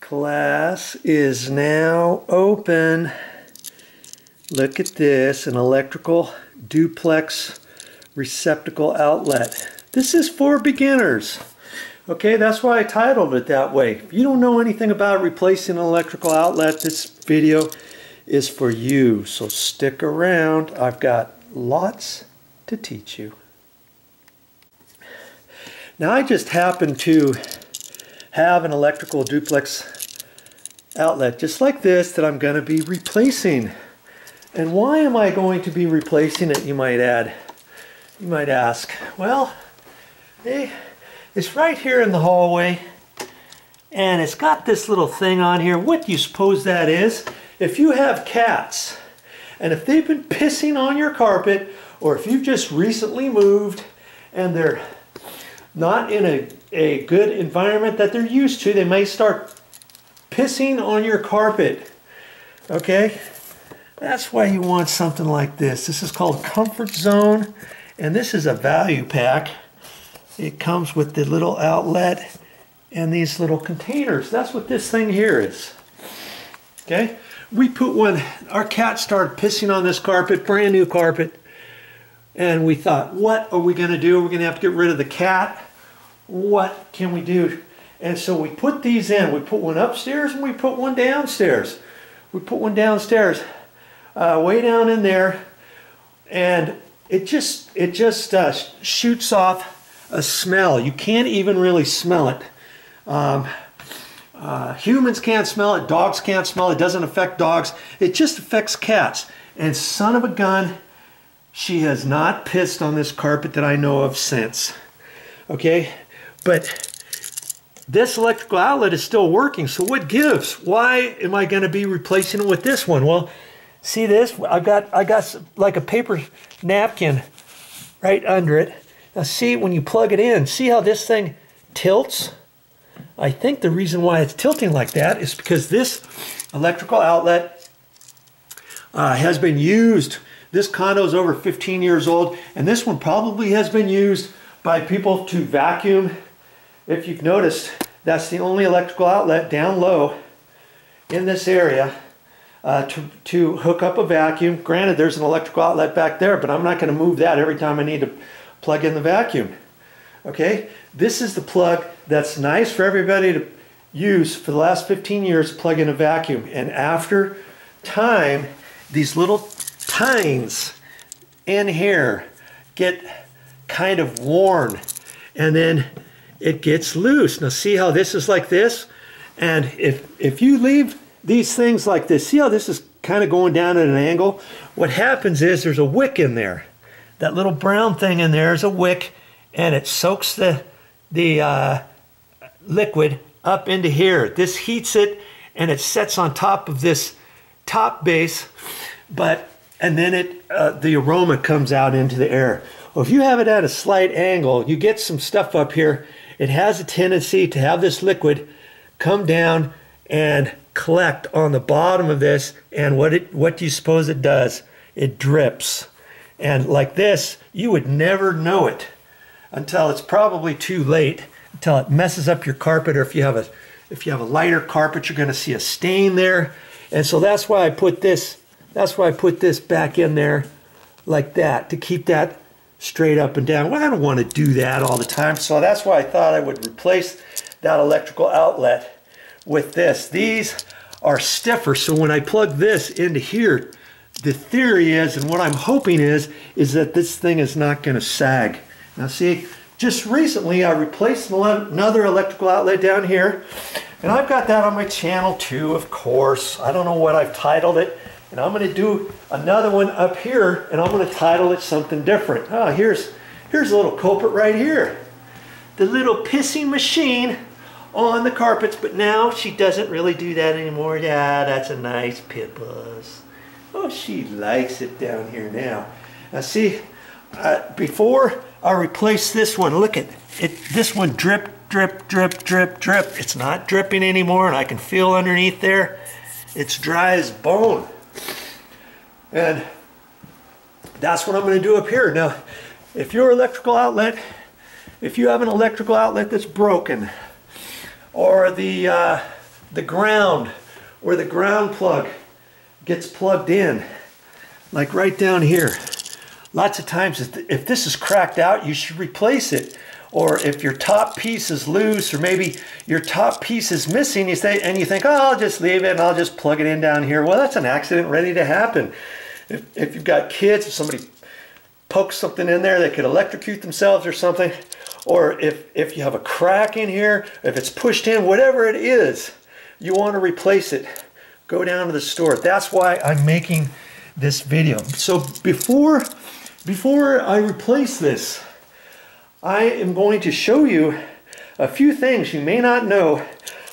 Class is now open. Look at this, an electrical duplex receptacle outlet. This is for beginners. Okay, that's why I titled it that way. If you don't know anything about replacing an electrical outlet, this video is for you. So stick around. I've got lots to teach you. Now I just happen to have an electrical duplex outlet just like this that I'm going to be replacing. And why am I going to be replacing it, you might ask? Well, it's right here in the hallway, and it's got this little thing on here. What do you suppose that is? If you have cats, and if they've been pissing on your carpet, or if you've just recently moved and they're not in a good environment that they're used to, they may start pissing on your carpet. Okay? That's why you want something like this. This is called Comfort Zone, and this is a value pack. It comes with the little outlet and these little containers. That's what this thing here is. Okay? We put one, our cat started pissing on this carpet, brand new carpet, and we thought, what are we going to do? We're going to have to get rid of the cat. What can we do? And so we put these in. We put one upstairs and we put one downstairs. We put one downstairs, way down in there, and it just shoots off a smell. You can't even really smell it. Humans can't smell it. Dogs can't smell it. It doesn't affect dogs. It just affects cats. And son of a gun, she has not pissed on this carpet that I know of since. Okay, but this electrical outlet is still working, so what gives? Why am I going to be replacing it with this one? Well, see this? I got like a paper napkin right under it. Now see, when you plug it in, see how this thing tilts? I think the reason why it's tilting like that is because this electrical outlet has been used. This condo is over 15 years old, and this one probably has been used by people to vacuum. If you've noticed, that's the only electrical outlet down low in this area to hook up a vacuum. Granted, there's an electrical outlet back there, but I'm not going to move that every time I need to plug in the vacuum. Okay, this is the plug that's nice for everybody to use for the last 15 years to plug in a vacuum. And after time, these little tines in here get kind of worn, and then it gets loose. Now see how this is like this? And if you leave these things like this, see how this is kind of going down at an angle? What happens is there's a wick in there. That little brown thing in there is a wick, and it soaks the liquid up into here. This heats it, and it sets on top of this top base, and then the aroma comes out into the air. Well, if you have it at a slight angle, you get some stuff up here. It has a tendency to have this liquid come down and collect on the bottom of this, and what do you suppose it does? It drips. And like this, you would never know it until it's probably too late, until it messes up your carpet, or if you have a lighter carpet, you're going to see a stain there. And so that's why I put this back in there like that, to keep that straight up and down. Well, I don't want to do that all the time, so that's why I thought I would replace that electrical outlet with this. These are stiffer, so when I plug this into here, the theory is, and what I'm hoping is that this thing is not going to sag. Now see, just recently I replaced another electrical outlet down here, and I've got that on my channel too, of course. I don't know what I've titled it. And I'm going to do another one up here, and I'm going to title it something different. Oh, here's a little culprit right here. The little pissing machine on the carpets, but now she doesn't really do that anymore. Yeah, that's a nice pit buzz. Oh, she likes it down here now. Now see, before I replace this one, look at it. This one drip, drip, drip, drip, drip. It's not dripping anymore, and I can feel underneath there. It's dry as bone. And that's what I'm going to do up here. Now, if your electrical outlet, if you have an electrical outlet that's broken, or the the ground, where the ground plug gets plugged in, like right down here. Lots of times if this is cracked out, you should replace it. Or if your top piece is loose, or maybe your top piece is missing, you think, oh, I'll just leave it and I'll just plug it in down here. Well, that's an accident ready to happen. If you've got kids, if somebody pokes something in there, they could electrocute themselves or something. Or if you have a crack in here, if it's pushed in, whatever it is, you want to replace it, go down to the store. That's why I'm making this video. So before I replace this, I am going to show you a few things you may not know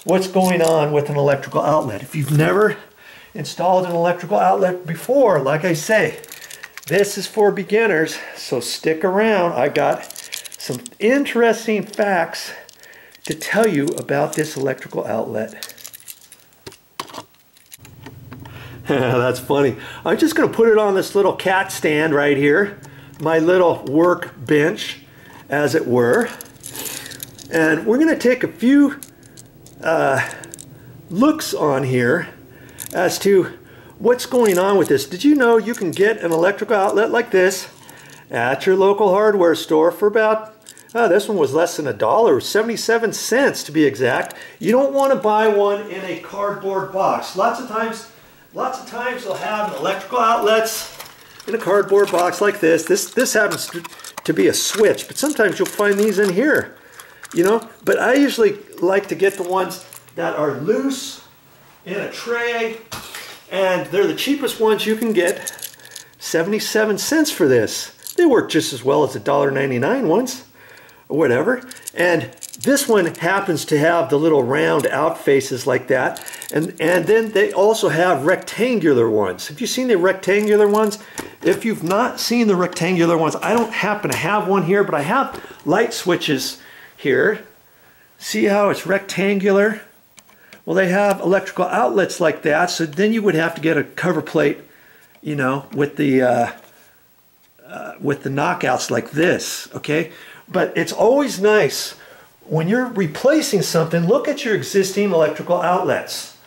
what's going on with an electrical outlet. If you've never installed an electrical outlet before, like I say, this is for beginners, so stick around. I got some interesting facts to tell you about this electrical outlet. That's funny. I'm just going to put it on this little cat stand right here, my little work bench, as it were. And we're going to take a few looks on here as to what's going on with this. Did you know you can get an electrical outlet like this at your local hardware store for about, this one was less than $1, 77 cents to be exact. You don't want to buy one in a cardboard box. Lots of times they'll have electrical outlets in a cardboard box like this. This happens to be a switch, but sometimes you'll find these in here, you know. But I usually like to get the ones that are loose in a tray, and they're the cheapest ones you can get. 77 cents for this. They work just as well as the $1.99 ones, or whatever. And this one happens to have the little round out faces like that. And then they also have rectangular ones. Have you seen the rectangular ones? If you've not seen the rectangular ones, I don't happen to have one here, but I have light switches here. See how it's rectangular? Well, they have electrical outlets like that, so then you would have to get a cover plate, you know, with the knockouts like this, okay? But it's always nice when you're replacing something, look at your existing electrical outlets,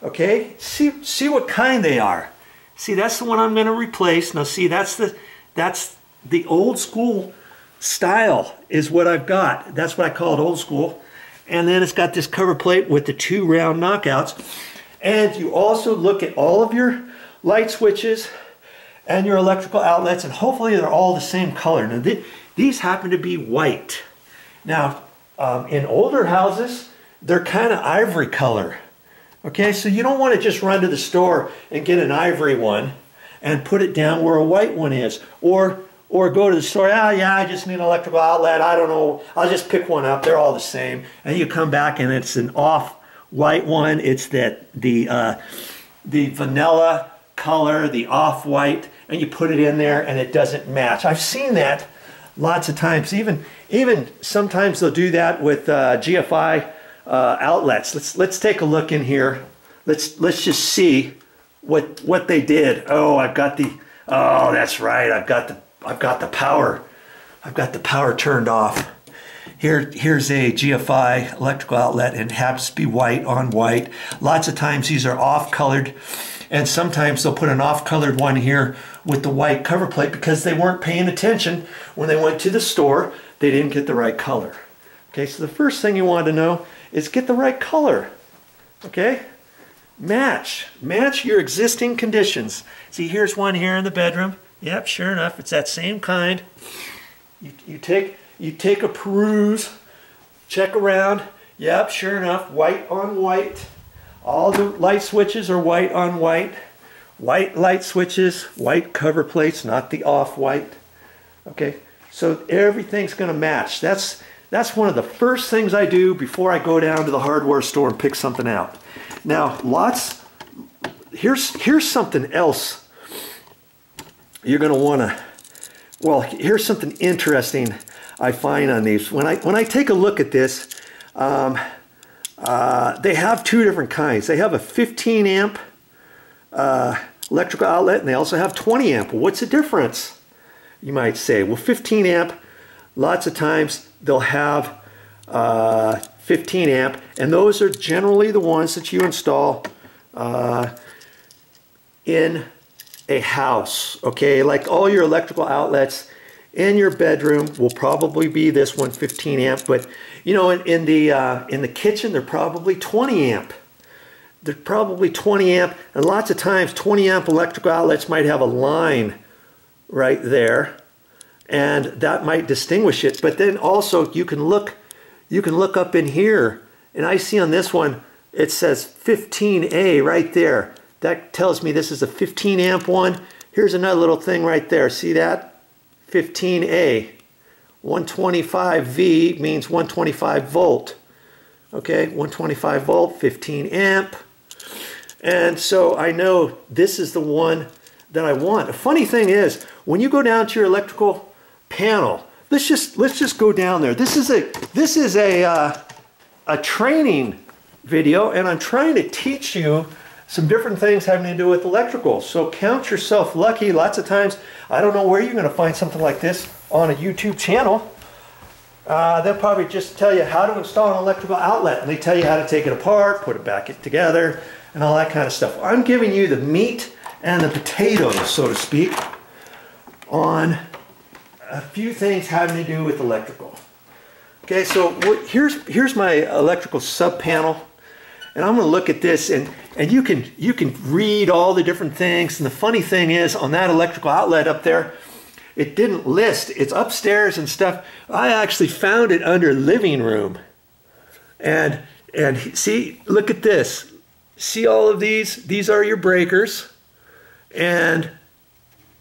okay? See what kind they are. See, that's the one I'm going to replace. Now, see, that's the old school style is what I've got. That's what I call it, old school. And then it's got this cover plate with the 2 round knockouts. And you also look at all of your light switches and your electrical outlets, and hopefully they're all the same color. Now, these happen to be white. Now, in older houses, they're kind of ivory color. Okay, so you don't want to just run to the store and get an ivory one and put it down where a white one is. Or go to the store, oh yeah, I just need an electrical outlet, I don't know, I'll just pick one up, they're all the same. And you come back and it's an off-white one, it's the vanilla color, the off-white, and you put it in there and it doesn't match. I've seen that lots of times. Even sometimes they'll do that with GFI outlets. Let's take a look in here. Let's just see what they did. Oh, that's right. I've got the power. I've got the power turned off. Here's a GFI electrical outlet, and it happens to be white on white. Lots of times these are off colored, and sometimes they'll put an off colored one here with the white cover plate because they weren't paying attention when they went to the store. They didn't get the right color. Okay, so the first thing you want to know is get the right color. Okay, match your existing conditions. See, here's one here in the bedroom. Yep, sure enough, it's that same kind. You take a peruse, check around. Yep, sure enough, white on white. All the light switches are white on white. White light switches, white cover plates, not the off-white. Okay, so everything's going to match. That's one of the first things I do before I go down to the hardware store and pick something out. Now, here's something else you're going to want to, well, here's something interesting I find on these. When I take a look at this, they have 2 different kinds. They have a 15 amp electrical outlet, and they also have 20 amp. Well, what's the difference, you might say? Well, 15 amp, lots of times they'll have 15 amp, and those are generally the ones that you install in a house, okay? Like all your electrical outlets in your bedroom will probably be this one, 15 amp, but you know, in the kitchen, they're probably 20 amp. They're probably 20 amp, and lots of times 20 amp electrical outlets might have a line right there, and that might distinguish it. But then also you can look up in here, and I see on this one it says 15A right there. That tells me this is a 15 amp one. Here's another little thing right there. See that? 15A. 125V means 125 volt. Okay, 125 volt, 15 amp. And so I know this is the one that I want. The funny thing is, when you go down to your electrical panel, let's just go down there. This is a training video, and I'm trying to teach you some different things having to do with electrical. So count yourself lucky. Lots of times, I don't know where you're going to find something like this on a YouTube channel. They'll probably just tell you how to install an electrical outlet, and they tell you how to take it apart, put it back together, and all that kind of stuff. I'm giving you the meat and the potatoes, so to speak, on a few things having to do with electrical. Okay, so here's my electrical sub panel, and I'm going to look at this, and you can read all the different things. And the funny thing is, on that electrical outlet up there, it didn't list. It's upstairs and stuff. I actually found it under living room, and see, look at this. See all of these? These are your breakers, and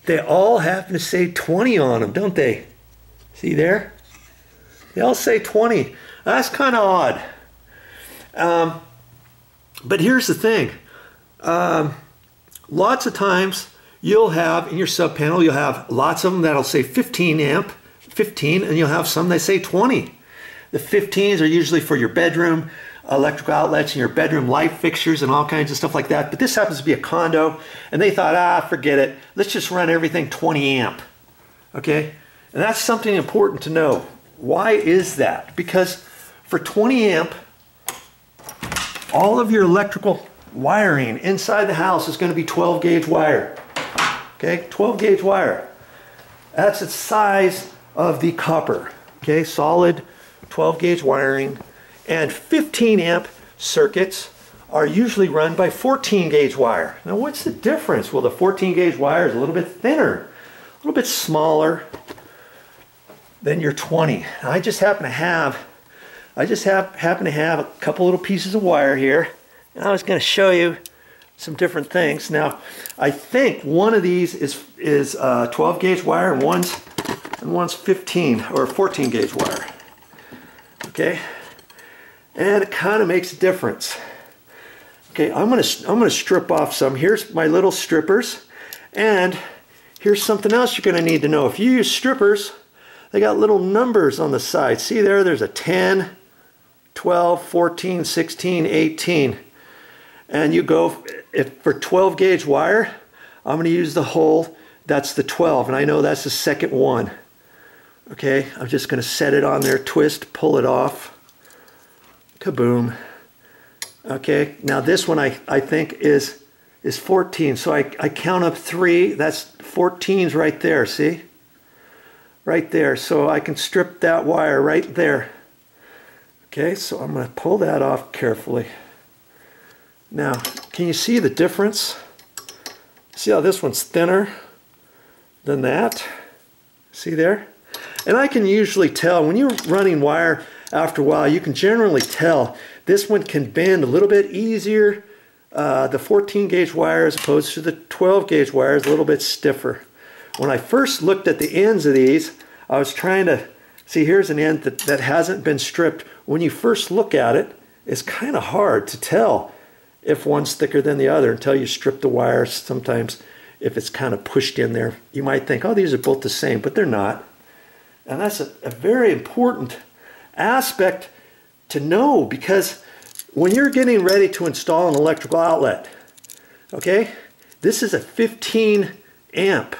they all happen to say 20 on them, don't they? See there? They all say 20. That's kind of odd. But here's the thing. Lots of times you'll have, in your sub panel, you'll have lots of them that'll say 15 amp, 15, and you'll have some that say 20. The 15s are usually for your bedroom electrical outlets and your bedroom light fixtures and all kinds of stuff like that. But this happens to be a condo, and they thought, forget it. Let's just run everything 20 amp. Okay? And that's something important to know. Why is that? Because for 20 amp, all of your electrical wiring inside the house is going to be 12 gauge wire. Okay? 12 gauge wire. That's the size of the copper. Okay? Solid 12 gauge wiring. And 15 amp circuits are usually run by 14 gauge wire. Now what's the difference? Well, the 14 gauge wire is a little bit thinner, a little bit smaller than your 20. Now, I just happen to have a couple little pieces of wire here, and I was going to show you some different things. Now, I think one of these is 12 gauge wire, and one's 15 or 14 gauge wire. Okay. And it kind of makes a difference. Okay, I'm gonna strip off some. Here's my little strippers, and here's something else you're gonna need to know. If you use strippers, they got little numbers on the side. See there? There's a 10, 12, 14, 16, 18, and you go for 12 gauge wire. I'm gonna use the hole. That's the 12, and I know that's the second one. Okay, I'm just gonna set it on there, twist, pull it off. Kaboom. Okay, now this one I think is 14. So I count up 3. That's 14's right there, see? Right there. So I can strip that wire right there. Okay, so I'm going to pull that off carefully. Now, can you see the difference? See how this one's thinner than that? See there? And I can usually tell when you're running wire after a while, you can generally tell this one can bend a little bit easier. The 14 gauge wire as opposed to the 12 gauge wire is a little bit stiffer. When I first looked at the ends of these, I was trying to see, here's an end that hasn't been stripped. When you first look at it, it's kind of hard to tell if one's thicker than the other until you strip the wire. Sometimes if it's kind of pushed in there, you might think, oh, these are both the same, but they're not. And that's a very important aspect to know, because when you're getting ready to install an electrical outlet, okay, this is a 15 amp,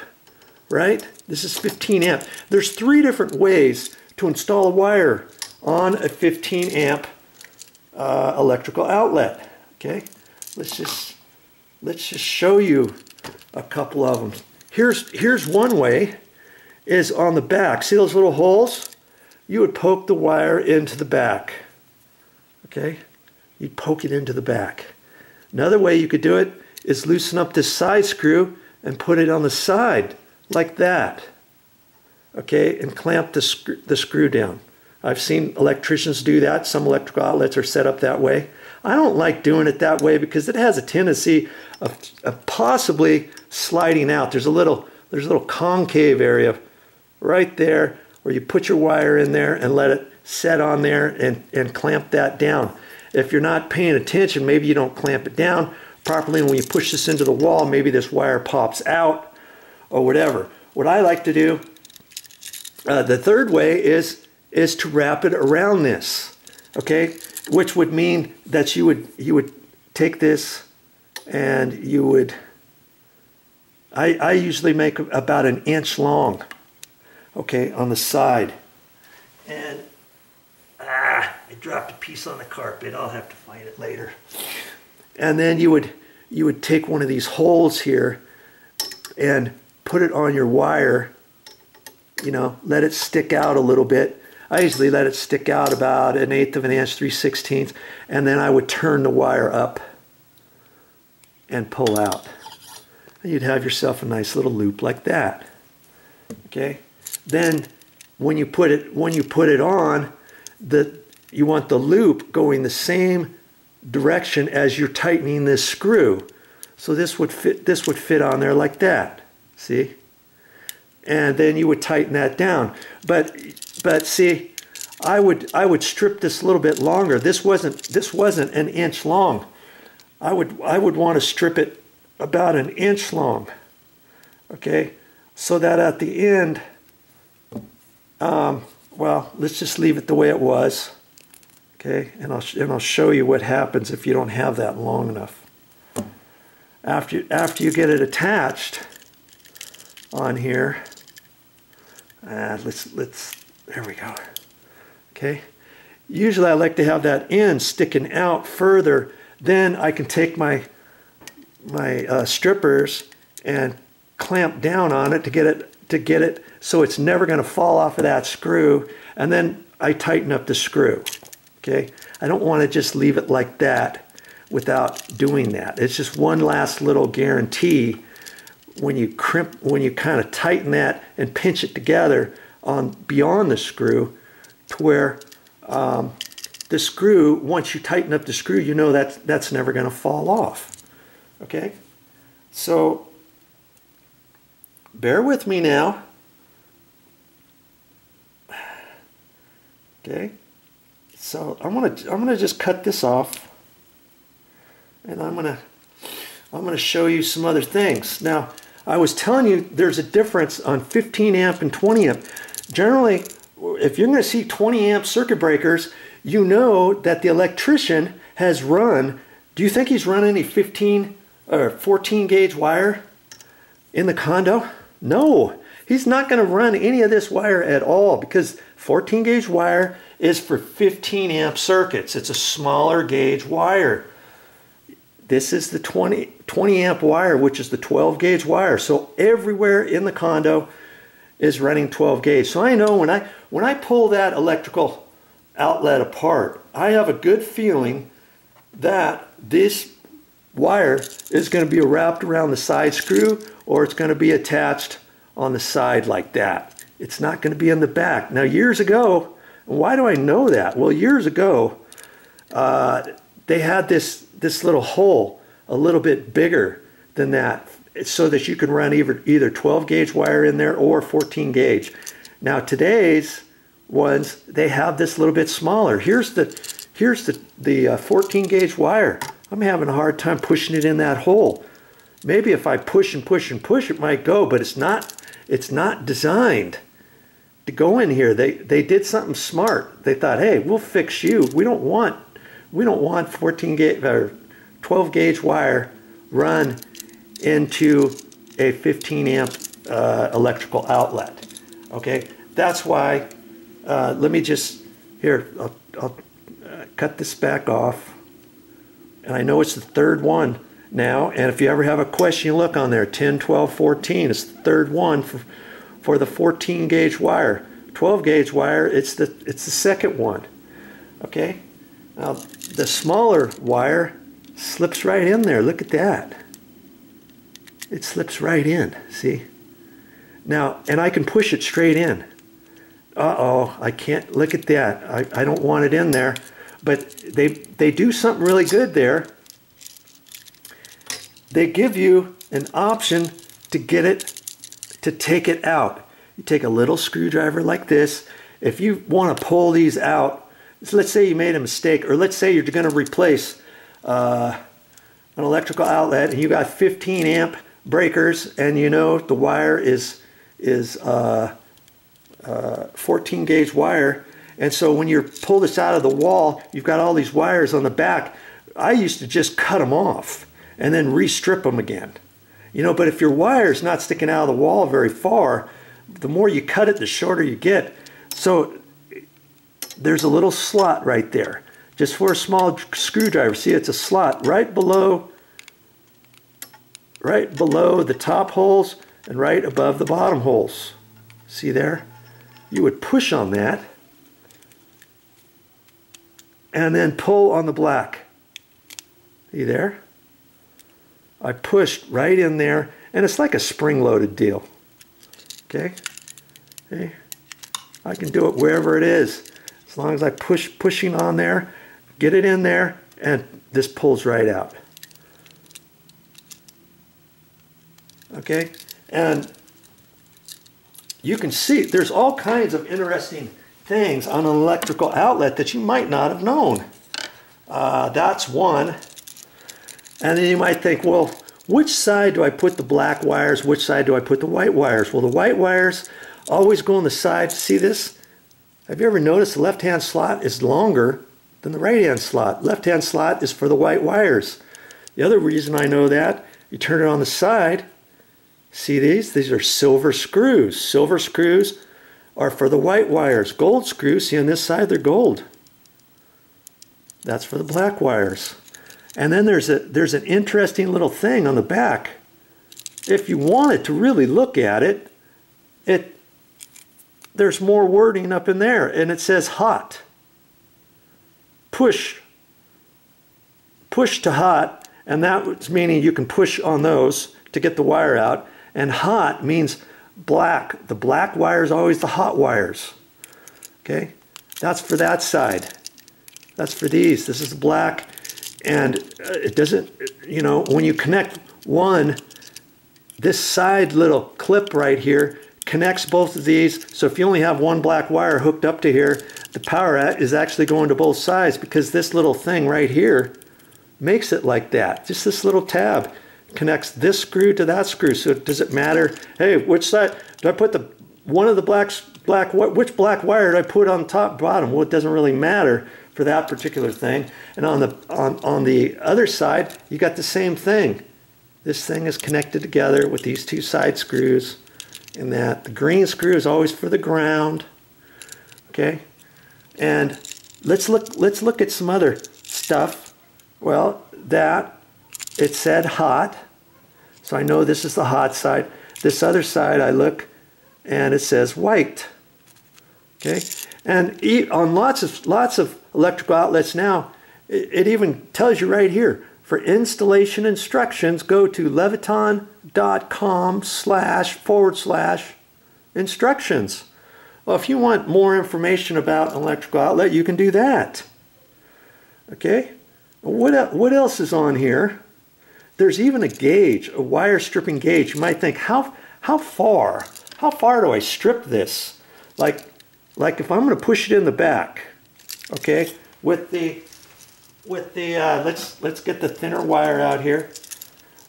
right? This is 15 amp. There's 3 different ways to install a wire on a 15 amp electrical outlet. Okay, let's just show you a couple of them. Here's one way, is on the back. See those little holes? You would poke the wire into the back. Okay, you'd poke it into the back. Another way you could do it is loosen up this side screw and put it on the side like that. Okay, and clamp the screw down. I've seen electricians do that. Some electrical outlets are set up that way. I don't like doing it that way because it has a tendency of possibly sliding out. There's a little concave area right there where you put your wire in there and let it set on there and clamp that down. If you're not paying attention, maybe you don't clamp it down properly, and when you push this into the wall, maybe this wire pops out or whatever. What I like to do, the third way is to wrap it around this, okay? Which would mean that you would take this and you would, I usually make about 1 inch long, okay, on the side. And I dropped a piece on the carpet. I'll have to find it later. And then you would take one of these holes here and put it on your wire, you know, let it stick out a little bit. I usually let it stick out about 1/8 of an inch, 3/16, and then I would turn the wire up and pull out. And you'd have yourself a nice little loop like that. Okay. Then when you put it on, you want the loop going the same direction as you're tightening this screw. So this would fit on there like that. See? And then you would tighten that down. But see, I would strip this a little bit longer. This wasn't 1 inch long. I would want to strip it about 1 inch long. Okay? So that at the end, well, let's just leave it the way it was. Okay, and I'll show you what happens if you don't have that long enough. After you get it attached on here, there we go. Okay, usually I like to have that end sticking out further. Then I can take my strippers and clamp down on it to get it so it's never going to fall off of that screw, and then I tighten up the screw. Okay, I don't want to just leave it like that without doing that. It's just one last little guarantee when you kind of tighten that and pinch it together on beyond the screw, to where the screw, once you tighten up the screw, you know that's never going to fall off. Okay, so bear with me now. Okay, so I'm gonna just cut this off, and I'm gonna show you some other things. Now, I was telling you there's a difference on 15 amp and 20 amp. Generally, if you're going to see 20 amp circuit breakers, you know that the electrician has run. Do you think he's run any 15 or 14 gauge wire in the condo? No, he's not going to run any of this wire at all, because 14 gauge wire is for 15 amp circuits. It's a smaller gauge wire. This is the 20 amp wire, which is the 12 gauge wire. So everywhere in the condo is running 12 gauge. So I know when I pull that electrical outlet apart, I have a good feeling that this wire is going to be wrapped around the side screw, or it's going to be attached on the side like that. It's not going to be in the back. Now, years ago, why do I know that? Well, years ago, they had this little hole a little bit bigger than that, so that you can run either 12 gauge wire in there or 14 gauge. Now, today's ones, they have this little bit smaller. Here's the 14 gauge wire. I'm having a hard time pushing it in that hole. Maybe if I push and push and push, it might go, but it's not designed to go in here. They did something smart. They thought, hey, we'll fix you. We don't want 14 gauge or 12 gauge wire run into a 15 amp electrical outlet. Okay, that's why. Let me just Here, I'll cut this back off. And I know it's the third one now. And if you ever have a question, you look on there, 10, 12, 14. It's the third one for the 14 gauge wire. 12 gauge wire, it's the second one. Okay? Now, the smaller wire slips right in there. Look at that. It slips right in, see? Now, and I can push it straight in. Uh-oh, I can't, look at that. I don't want it in there. But they do something really good there. They give you an option to get it, to take it out. You take a little screwdriver like this. If you want to pull these out, so let's say you made a mistake, or let's say you're going to replace an electrical outlet and you got 15 amp breakers, and you know the wire is 14 gauge wire, and so when you pull this out of the wall, you've got all these wires on the back. I used to just cut them off and then re-strip them again, you know. But if your wire's not sticking out of the wall very far, the more you cut it, the shorter you get. So there's a little slot right there, just for a small screwdriver. See, it's a slot right below the top holes and right above the bottom holes. See there? You would push on that and then pull on the black. See there? I pushed right in there, and it's like a spring-loaded deal. Okay? Okay? I can do it wherever it is. As long as I pushing on there, get it in there, and this pulls right out. Okay? And you can see there's all kinds of interesting things on an electrical outlet that you might not have known. That's one. And then you might think, well, which side do I put the black wires? Which side do I put the white wires? Well, the white wires always go on the side. See this? Have you ever noticed the left-hand slot is longer than the right-hand slot? Left-hand slot is for the white wires. The other reason I know that, you turn it on the side. See these? These are silver screws. Silver screws are for the white wires. Gold screws, see on this side, they're gold. That's for the black wires. And then there's an interesting little thing on the back. If you wanted to really look at it, there's more wording up in there, and it says hot. Push to hot, and that's meaning you can push on those to get the wire out. And hot means black. The black wire is always the hot wires. Okay? That's for that side. That's for these. This is black. And it doesn't, you know, when you connect one, this side little clip right here connects both of these. So if you only have one black wire hooked up to here, the power is actually going to both sides, because this little thing right here makes it like that. Just this little tab connects this screw to that screw. So does it matter, hey, which side do I put the one of the which black wire do I put on top, bottom? Well, it doesn't really matter for that particular thing. And on the other side, you got the same thing. This thing is connected together with these two side screws, and that the green screw is always for the ground. Okay, and let's look at some other stuff. Well, that it said hot, so I know this is the hot side. This other side, I look, and it says white. Okay, and on lots of electrical outlets now, it even tells you right here, for installation instructions, go to leviton.com//instructions. Well, if you want more information about an electrical outlet, you can do that. Okay, what else is on here? There's even a gauge, a wire stripping gauge. You might think, how far do I strip this? Like if I'm going to push it in the back, okay, let's get the thinner wire out here.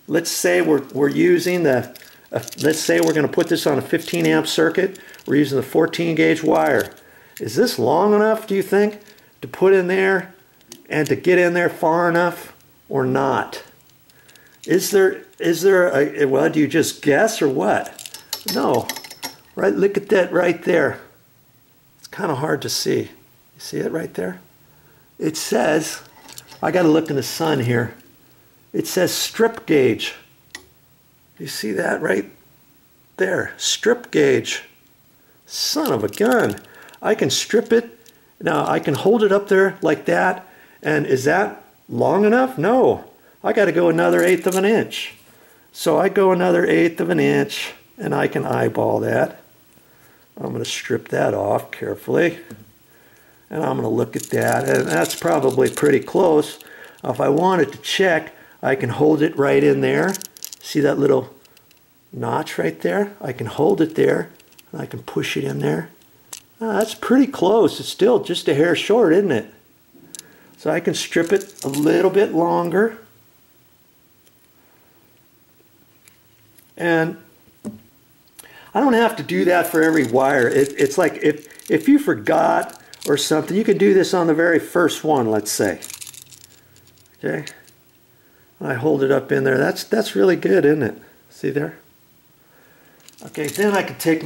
Let's say we're using let's say we're going to put this on a 15 amp circuit. We're using the 14 gauge wire. Is this long enough, do you think, to put in there and to get in there far enough or not? Is there well, do you just guess or what? No. Right, look at that right there. It's kind of hard to see. You see it right there? It says, I got to look in the sun here. It says strip gauge. You see that right there? Strip gauge. Son of a gun. I can strip it. Now I can hold it up there like that. And is that long enough? No. I got to go another 1/8 of an inch. So I go another 1/8 of an inch and I can eyeball that. I'm going to strip that off carefully. And I'm going to look at that. And that's probably pretty close. If I wanted to check, I can hold it right in there. See that little notch right there? I can hold it there and I can push it in there. That's pretty close. It's still just a hair short, isn't it? So I can strip it a little bit longer. And I don't have to do that for every wire. It's like if you forgot or something, you can do this on the very first one, let's say. Okay. I hold it up in there. That's really good, isn't it? See there? Okay, then I could take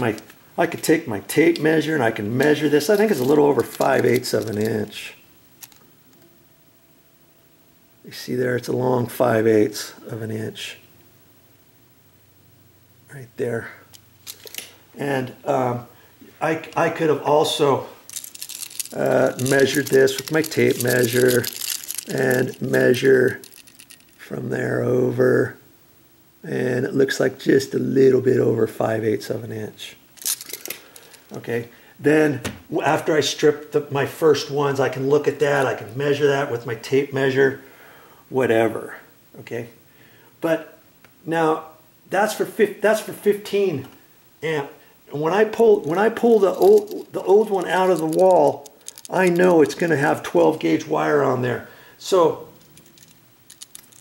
my tape measure and I can measure this. I think it's a little over 5/8 of an inch. You see there, it's a long 5/8 of an inch. Right there. And I could have also measured this with my tape measure and measure from there over, and it looks like just a little bit over 5/8 of an inch. Okay, then after I strip my first ones, I can look at that, I can measure that with my tape measure, whatever. Okay, but now that's for 15 amp. And when I pull the old one out of the wall, I know it's going to have 12 gauge wire on there. So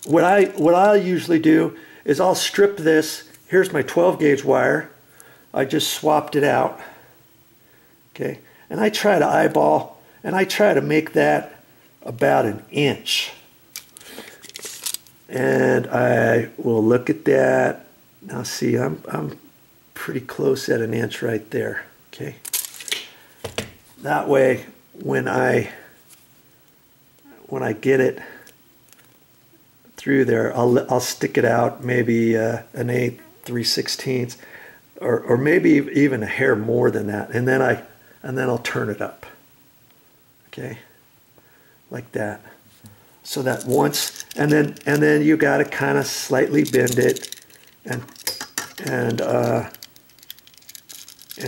what I usually do is I'll strip this. Here's my 12 gauge wire. I just swapped it out. Okay, and I try to eyeball, and I try to make that about 1 inch. And I will look at that. Now see, I'm pretty close at 1 inch right there. Okay, that way when I get it through there, I'll stick it out maybe 1/8, 3/16, or maybe even a hair more than that, and then I'll turn it up. Okay, like that. So that once, and then you got to kind of slightly bend it, and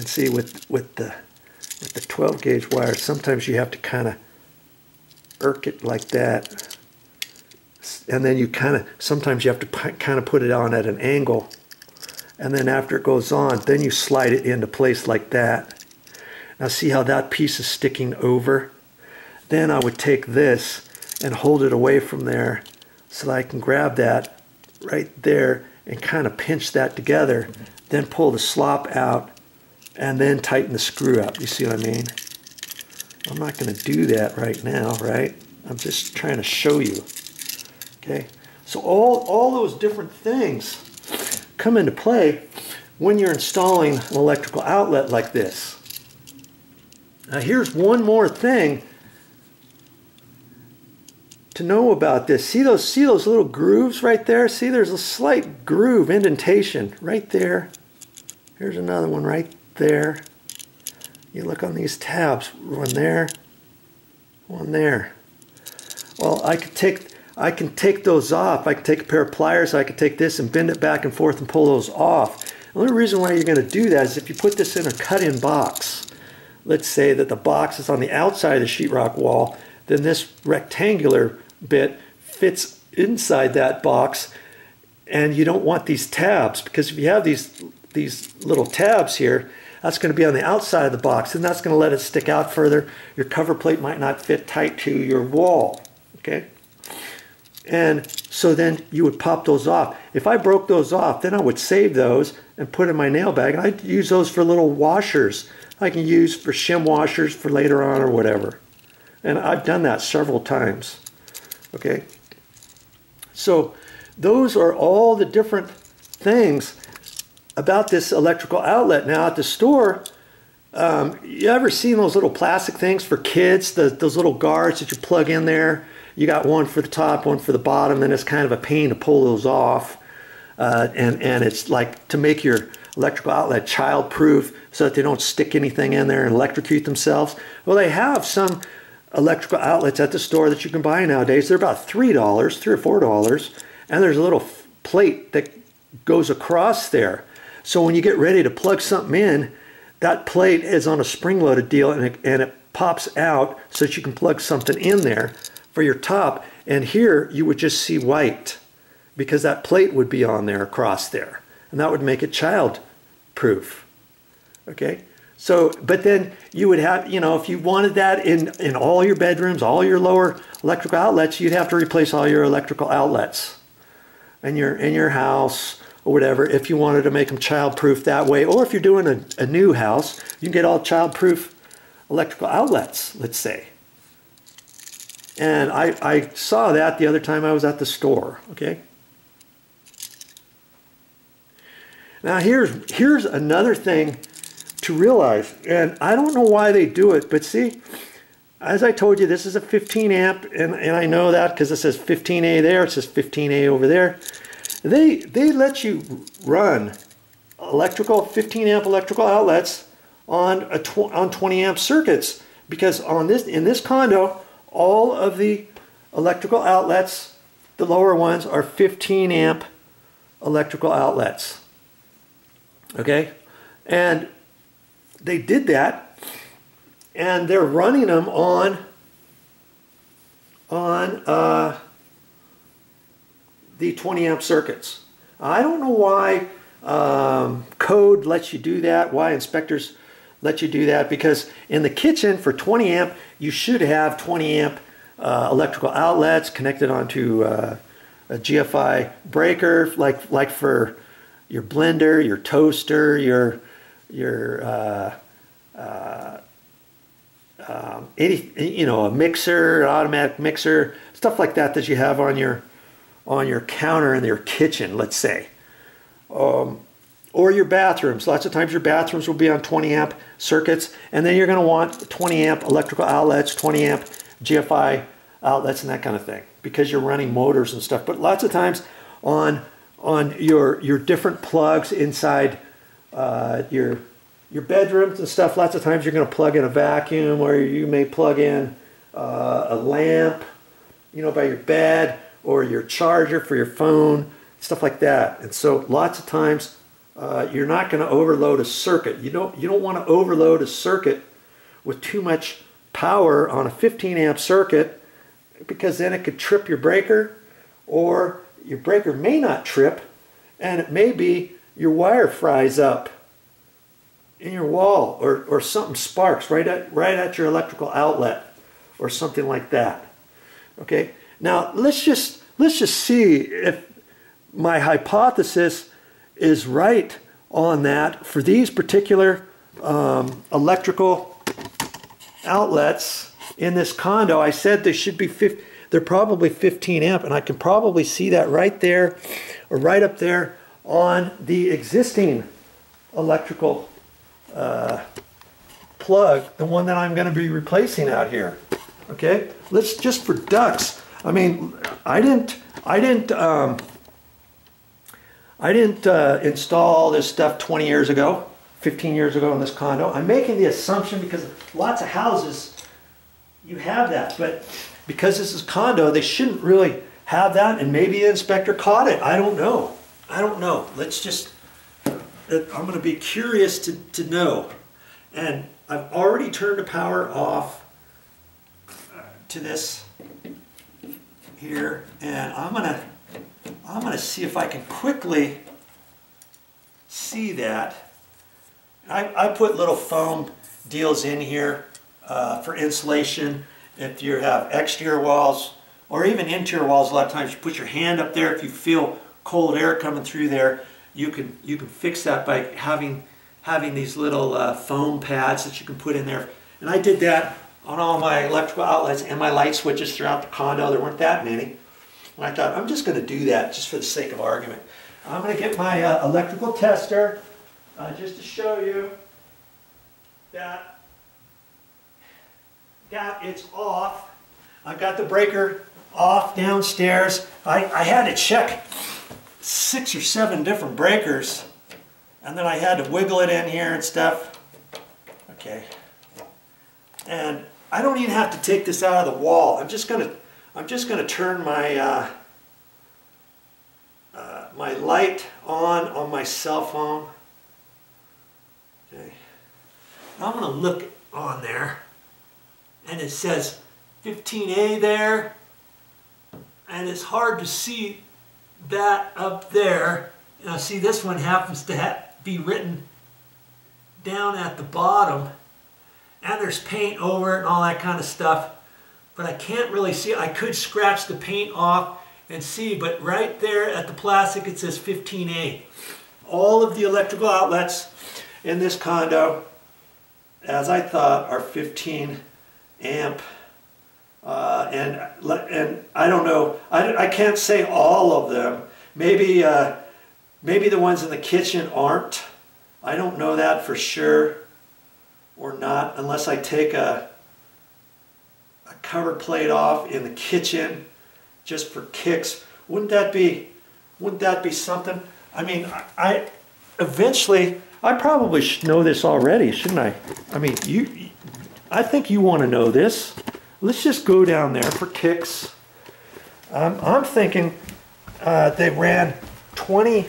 see with the 12 gauge wire, sometimes you have to kind of irk it like that, and then you sometimes you have to kind of put it on at an angle, and then after it goes on, then you slide it into place like that. Now see how that piece is sticking over? Then I would take this and hold it away from there so that I can grab that right there and kind of pinch that together, then pull the slop out and then tighten the screw up. You see what I mean? I'm not going to do that right now, right? I'm just trying to show you. Okay, so all those different things come into play when you're installing an electrical outlet like this. Now here's one more thing to know about this. See those little grooves right there? See, there's a slight groove, indentation right there. Here's another one right there. You look on these tabs, one there, one there. Well, I can take those off. I can take a pair of pliers, I can take this and bend it back and forth and pull those off. The only reason why you're going to do that is if you put this in a cut-in box. Let's say that the box is on the outside of the sheetrock wall, then this rectangular bit fits inside that box, and you don't want these tabs, because if you have these little tabs here, that's going to be on the outside of the box, and that's going to let it stick out further. Your cover plate might not fit tight to your wall. Okay, and so then you would pop those off. If I broke those off, then I would save those and put in my nail bag, and I'd use those for little washers. I can use for shim washers for later on or whatever. And I've done that several times. Okay, so those are all the different things about this electrical outlet. Now at the store, You ever seen those little plastic things for kids, those little guards that you plug in there? You got one for the top, one for the bottom, and it's kind of a pain to pull those off. And it's like to make your electrical outlet child-proof so that they don't stick anything in there and electrocute themselves. Well, they have some electrical outlets at the store that you can buy nowadays. They're about $3, $3 or $4, and there's a little plate that goes across there. So when you get ready to plug something in, that plate is on a spring-loaded deal, and it pops out so that you can plug something in there for your top. And here you would just see white because that plate would be on there across there, and that would make it child-proof. Okay? So, but then you would have, you know, if you wanted that in all your bedrooms, all your lower electrical outlets, you'd have to replace all your electrical outlets in your house or whatever, if you wanted to make them child-proof that way. Or if you're doing a new house, you can get all child-proof electrical outlets, let's say. And I saw that the other time I was at the store, okay? Now here's another thing to realize, and I don't know why they do it, but see, as I told you, this is a 15 amp, and I know that because it says 15A there, it says 15A over there. They let you run electrical 15 amp electrical outlets on 20 amp circuits, because in this condo, all of the electrical outlets, the lower ones, are 15 amp electrical outlets. Okay, and they did that, and they're running them on the 20 amp circuits. I don't know why code lets you do that, why inspectors let you do that, because in the kitchen for 20 amp, you should have 20 amp electrical outlets connected onto a GFI breaker, like for your blender, your toaster, your a mixer, an automatic mixer, stuff like that you have on your counter in your kitchen, let's say. Or your bathrooms. Lots of times your bathrooms will be on 20 amp circuits, and then you're going to want 20 amp electrical outlets, 20 amp GFI outlets, and that kind of thing, because you're running motors and stuff. But lots of times on your different plugs inside your bedrooms and stuff, lots of times you're going to plug in a vacuum, or you may plug in a lamp, you know, by your bed, or your charger for your phone, stuff like that. And so lots of times you're not going to overload a circuit. You don't want to overload a circuit with too much power on a 15 amp circuit, because then it could trip your breaker, or your breaker may not trip, and it may be your wire fries up in your wall, or something sparks right at your electrical outlet, or something like that. Okay, now let's just see if my hypothesis is right on that for these particular electrical outlets in this condo. I said they should be they're probably 15 amp, and I can probably see that right there, or right up there on the existing electrical plug, the one that I'm going to be replacing out here. Okay, let's just for ducks. I mean, I didn't install this stuff 20 years ago, 15 years ago in this condo. I'm making the assumption, because lots of houses you have that, but because this is condo, they shouldn't really have that, and maybe the inspector caught it. I don't know. I don't know. Let's just, I'm going to be curious to know. And I've already turned the power off to this here, and I'm gonna see if I can quickly see that. I put little foam deals in here for insulation. If you have exterior walls or even interior walls, a lot of times you put your hand up there. If you feel cold air coming through there, you can fix that by having these little foam pads that you can put in there. And I did that on all my electrical outlets and my light switches throughout the condo. There weren't that many. And I thought, I'm just going to do that just for the sake of argument. I'm going to get my electrical tester just to show you that it's off. I've got the breaker off downstairs. I had to check 6 or 7 different breakers, and then I had to wiggle it in here and stuff. Okay. And I don't even have to take this out of the wall. I'm just gonna turn my my light on my cell phone. Okay. I'm gonna look on there, and it says 15A there, and it's hard to see that up there. Now see, this one happens to be written down at the bottom, and there's paint over it and all that kind of stuff, but I can't really see it. I could scratch the paint off and see, but right there at the plastic it says 15A. All of the electrical outlets in this condo, as I thought, are 15 amp. And I don't know, I can't say all of them. Maybe the ones in the kitchen aren't. I don't know that for sure or not, unless I take a cover plate off in the kitchen just for kicks. Wouldn't that be something? I mean, eventually I probably should know this already, shouldn't I? I mean, I think you want to know this. Let's just go down there for kicks. I'm thinking they ran 20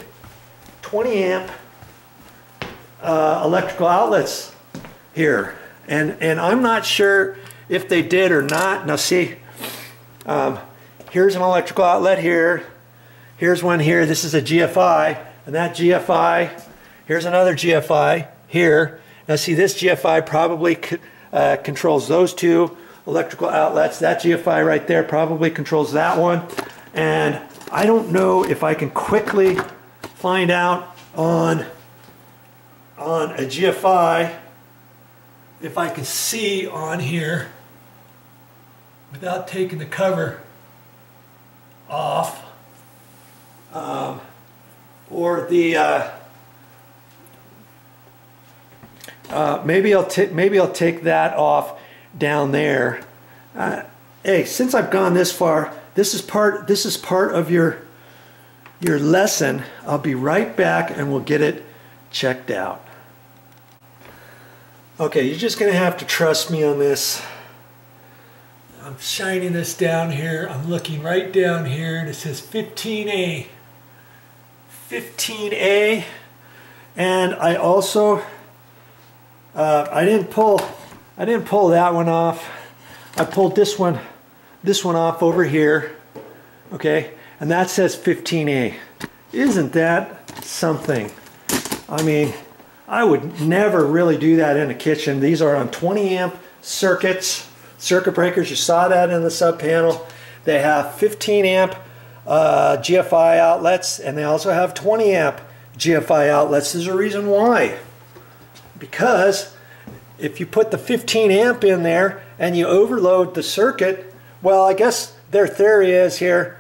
amp electrical outlets here, and I'm not sure if they did or not. Now see, here's an electrical outlet here. Here's one here. This is a GFI, and that GFI. Here's another GFI here. Now see, this GFI probably controls those 2 electrical outlets. That GFI right there probably controls that one. And I don't know if I can quickly find out on a GFI if I can see on here without taking the cover off, or the maybe I'll take that off down there. Hey, since I've gone this far, this is part of your lesson. I'll be right back and we'll get it checked out. Okay, you're just gonna have to trust me on this. I'm shining this down here. I'm looking right down here, and it says 15A. 15A, and I also I didn't pull that one off. I pulled this one off over here. Okay, and that says 15A. Isn't that something? I mean, I would never really do that in a kitchen. These are on 20 amp circuit breakers. You saw that in the sub panel. They have 15 amp GFI outlets, and they also have 20 amp GFI outlets. There's a reason why. Because if you put the 15 amp in there and you overload the circuit, well, I guess their theory is here,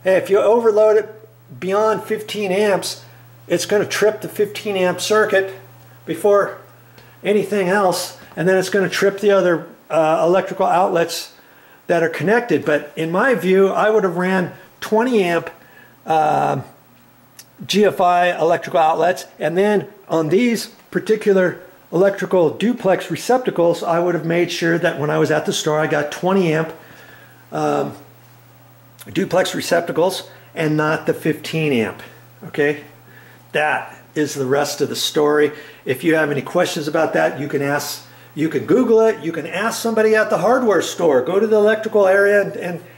hey, if you overload it beyond 15 amps, it's going to trip the 15 amp circuit before anything else, and then it's going to trip the other electrical outlets that are connected. But in my view, I would have ran 20 amp GFI electrical outlets, and then on these particular electrical duplex receptacles, I would have made sure that when I was at the store, I got 20 amp duplex receptacles and not the 15 amp. Okay, that is the rest of the story. If you have any questions about that, you can ask, you can Google it, you can ask somebody at the hardware store. Go to the electrical area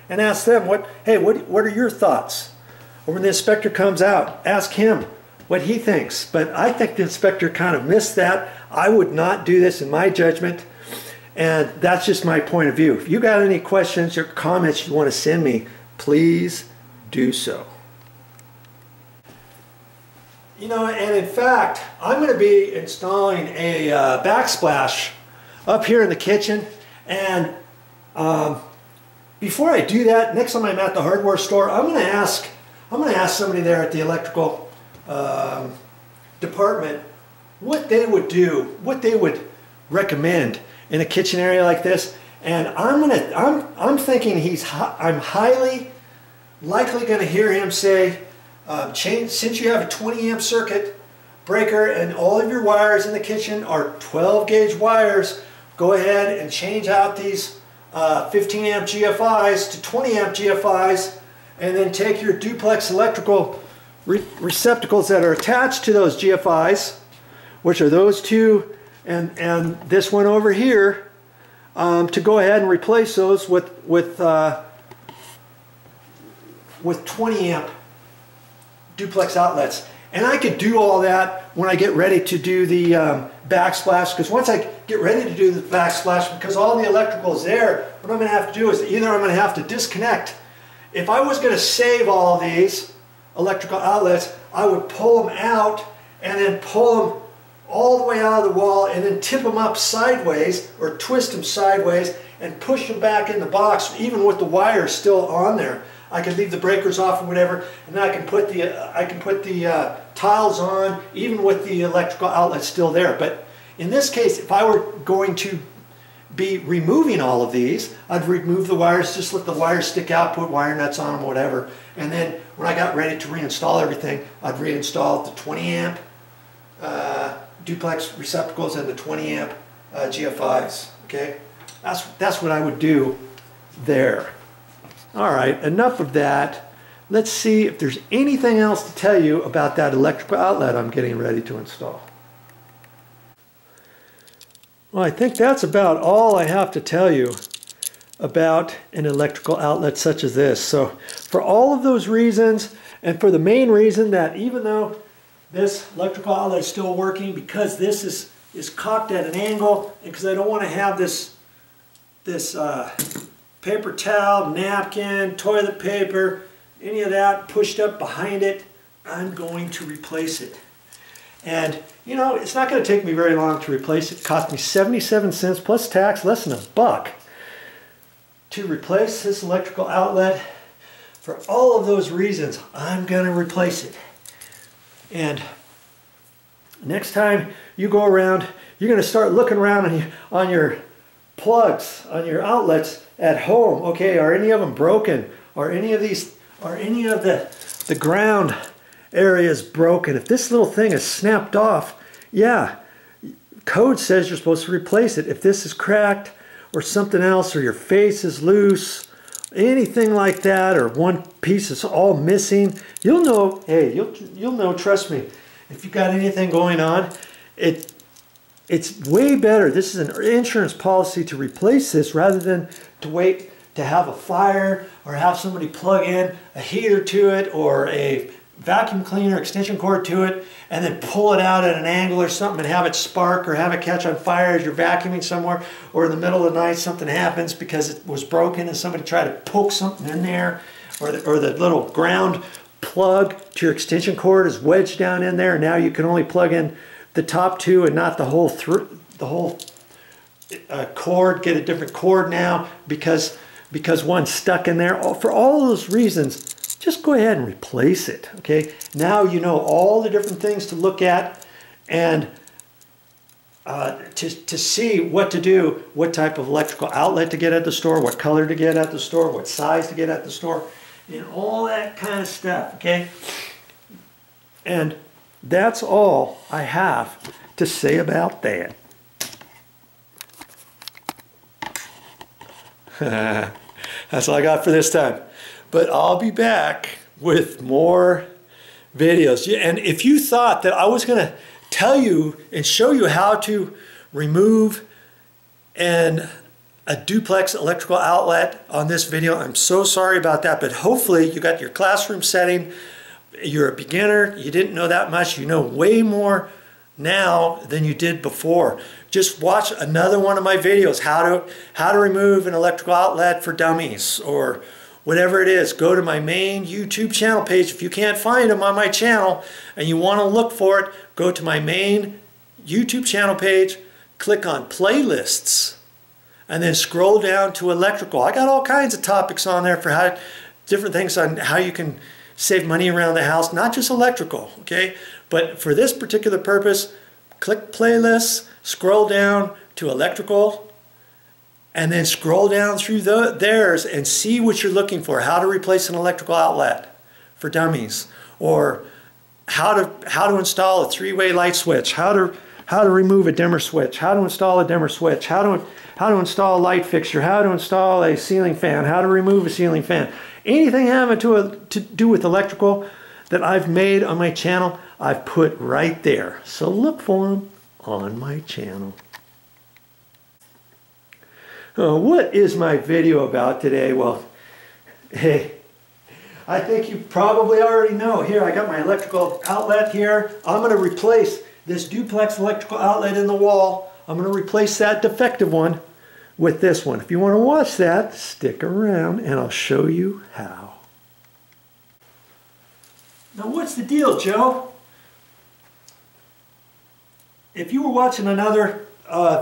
and ask them, what are your thoughts? Or when the inspector comes out, ask him what he thinks. But I think the inspector kind of missed that. I would not do this in my judgment, and that's just my point of view. If you got any questions or comments you want to send me, please do so. You know, and in fact, I'm going to be installing a backsplash up here in the kitchen, and before I do that, next time I'm at the hardware store, I'm going to ask somebody there at the electrical department what they would do, what they would recommend in a kitchen area like this. And I'm thinking I'm highly likely going to hear him say, since you have a 20 amp circuit breaker and all of your wires in the kitchen are 12 gauge wires, go ahead and change out these 15 amp GFIs to 20 amp GFIs, and then take your duplex electrical receptacles that are attached to those GFIs, which are those two and this one over here, to go ahead and replace those with 20 amp duplex outlets. And I could do all that when I get ready to do the backsplash, because once I get ready to do the backsplash, because all the electrical is there, what I'm going to have to do is either I'm going to have to disconnect. If I was going to save all of these electrical outlets, I would pull them out and then pull them all the way out of the wall and then tip them up sideways or twist them sideways and push them back in the box, even with the wires still on there. I can leave the breakers off or whatever, and then I can put the tiles on, even with the electrical outlet still there. But in this case, if I were going to be removing all of these, I'd remove the wires, just let the wires stick out, put wire nuts on them, whatever. And then when I got ready to reinstall everything, I'd reinstall the 20 amp duplex receptacles and the 20 amp GFIs. Okay, that's what I would do there. All right, enough of that. Let's see if there's anything else to tell you about that electrical outlet I'm getting ready to install. Well, I think that's about all I have to tell you about an electrical outlet such as this. So for all of those reasons, and for the main reason that even though this electrical outlet is still working, because this is cocked at an angle, and because I don't want to have this paper towel, napkin, toilet paper, any of that pushed up behind it, I'm going to replace it. And you know, it's not going to take me very long to replace it. It cost me 77 cents plus tax, less than $1 to replace this electrical outlet. For all of those reasons, I'm going to replace it. And next time you go around, you're going to start looking around on your plugs, on your outlets at home. Okay, are any of them broken? Are any of the ground areas broken? If this little thing is snapped off, yeah, code says you're supposed to replace it. If this is cracked or something else, or your face is loose, anything like that, or one piece is all missing, you'll know. Hey, you'll know, trust me. If you've got anything going on, it's way better. This is an insurance policy to replace this rather than to wait to have a fire or have somebody plug in a heater to it or a vacuum cleaner extension cord to it and then pull it out at an angle or something and have it spark or have it catch on fire as you're vacuuming somewhere, or in the middle of the night something happens because it was broken and somebody tried to poke something in there, or the little ground plug to your extension cord is wedged down in there, and now you can only plug in the top two and not the whole cord. Get a different cord now because one's stuck in there. For all those reasons, just go ahead and replace it. Okay, now you know all the different things to look at and to see what to do, what type of electrical outlet to get at the store, what color to get at the store, what size to get at the store, and all that kind of stuff. Okay, and that's all I have to say about that. That's all I got for this time. But I'll be back with more videos. And if you thought that I was going to tell you and show you how to remove a duplex electrical outlet on this video, I'm so sorry about that. But hopefully you got your classroom setting. You're a beginner. You didn't know that much. You know way more now than you did before. Just watch another one of my videos, how to remove an electrical outlet for dummies, or whatever it is. Go to my main YouTube channel page. If you can't find them on my channel and you want to look for it, go to my main YouTube channel page, click on playlists, and then scroll down to electrical. I got all kinds of topics on there for different things on how you can save money around the house, not just electrical, okay? But for this particular purpose, click playlists, scroll down to electrical, and then scroll down through theirs and see what you're looking for. How to replace an electrical outlet for dummies, or how to install a three-way light switch, how to remove a dimmer switch, how to install a dimmer switch, how to install a light fixture, how to install a ceiling fan, how to remove a ceiling fan. Anything having to do with electrical that I've made on my channel, I've put right there. So look for them on my channel. What is my video about today? Well, hey, I think you probably already know. Here, I got my electrical outlet here. I'm going to replace this duplex electrical outlet in the wall. I'm going to replace that defective one with this one. If you want to watch that, stick around and I'll show you how. Now, what's the deal, Joe? If you were watching another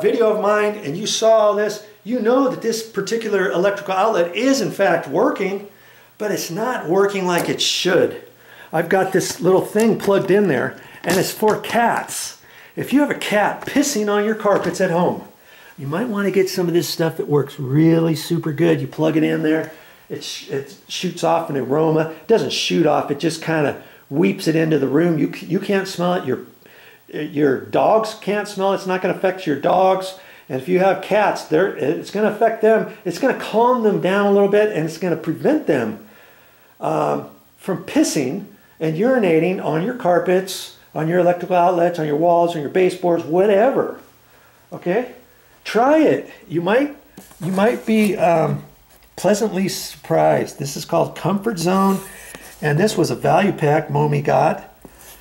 video of mine and you saw all this, you know that this particular electrical outlet is in fact working, but it's not working like it should. I've got this little thing plugged in there, and it's for cats. If you have a cat pissing on your carpets at home, you might want to get some of this stuff that works really super good. You plug it in there, it shoots off an aroma. It doesn't shoot off, it just kind of weeps it into the room. You can't smell it, your dogs can't smell it. It's not going to affect your dogs. And if you have cats, it's going to affect them. It's going to calm them down a little bit, and it's going to prevent them from pissing and urinating on your carpets, on your electrical outlets, on your walls, on your baseboards, whatever. Okay? Try it. You might be pleasantly surprised. This is called Comfort Zone, and this was a value pack Momi got,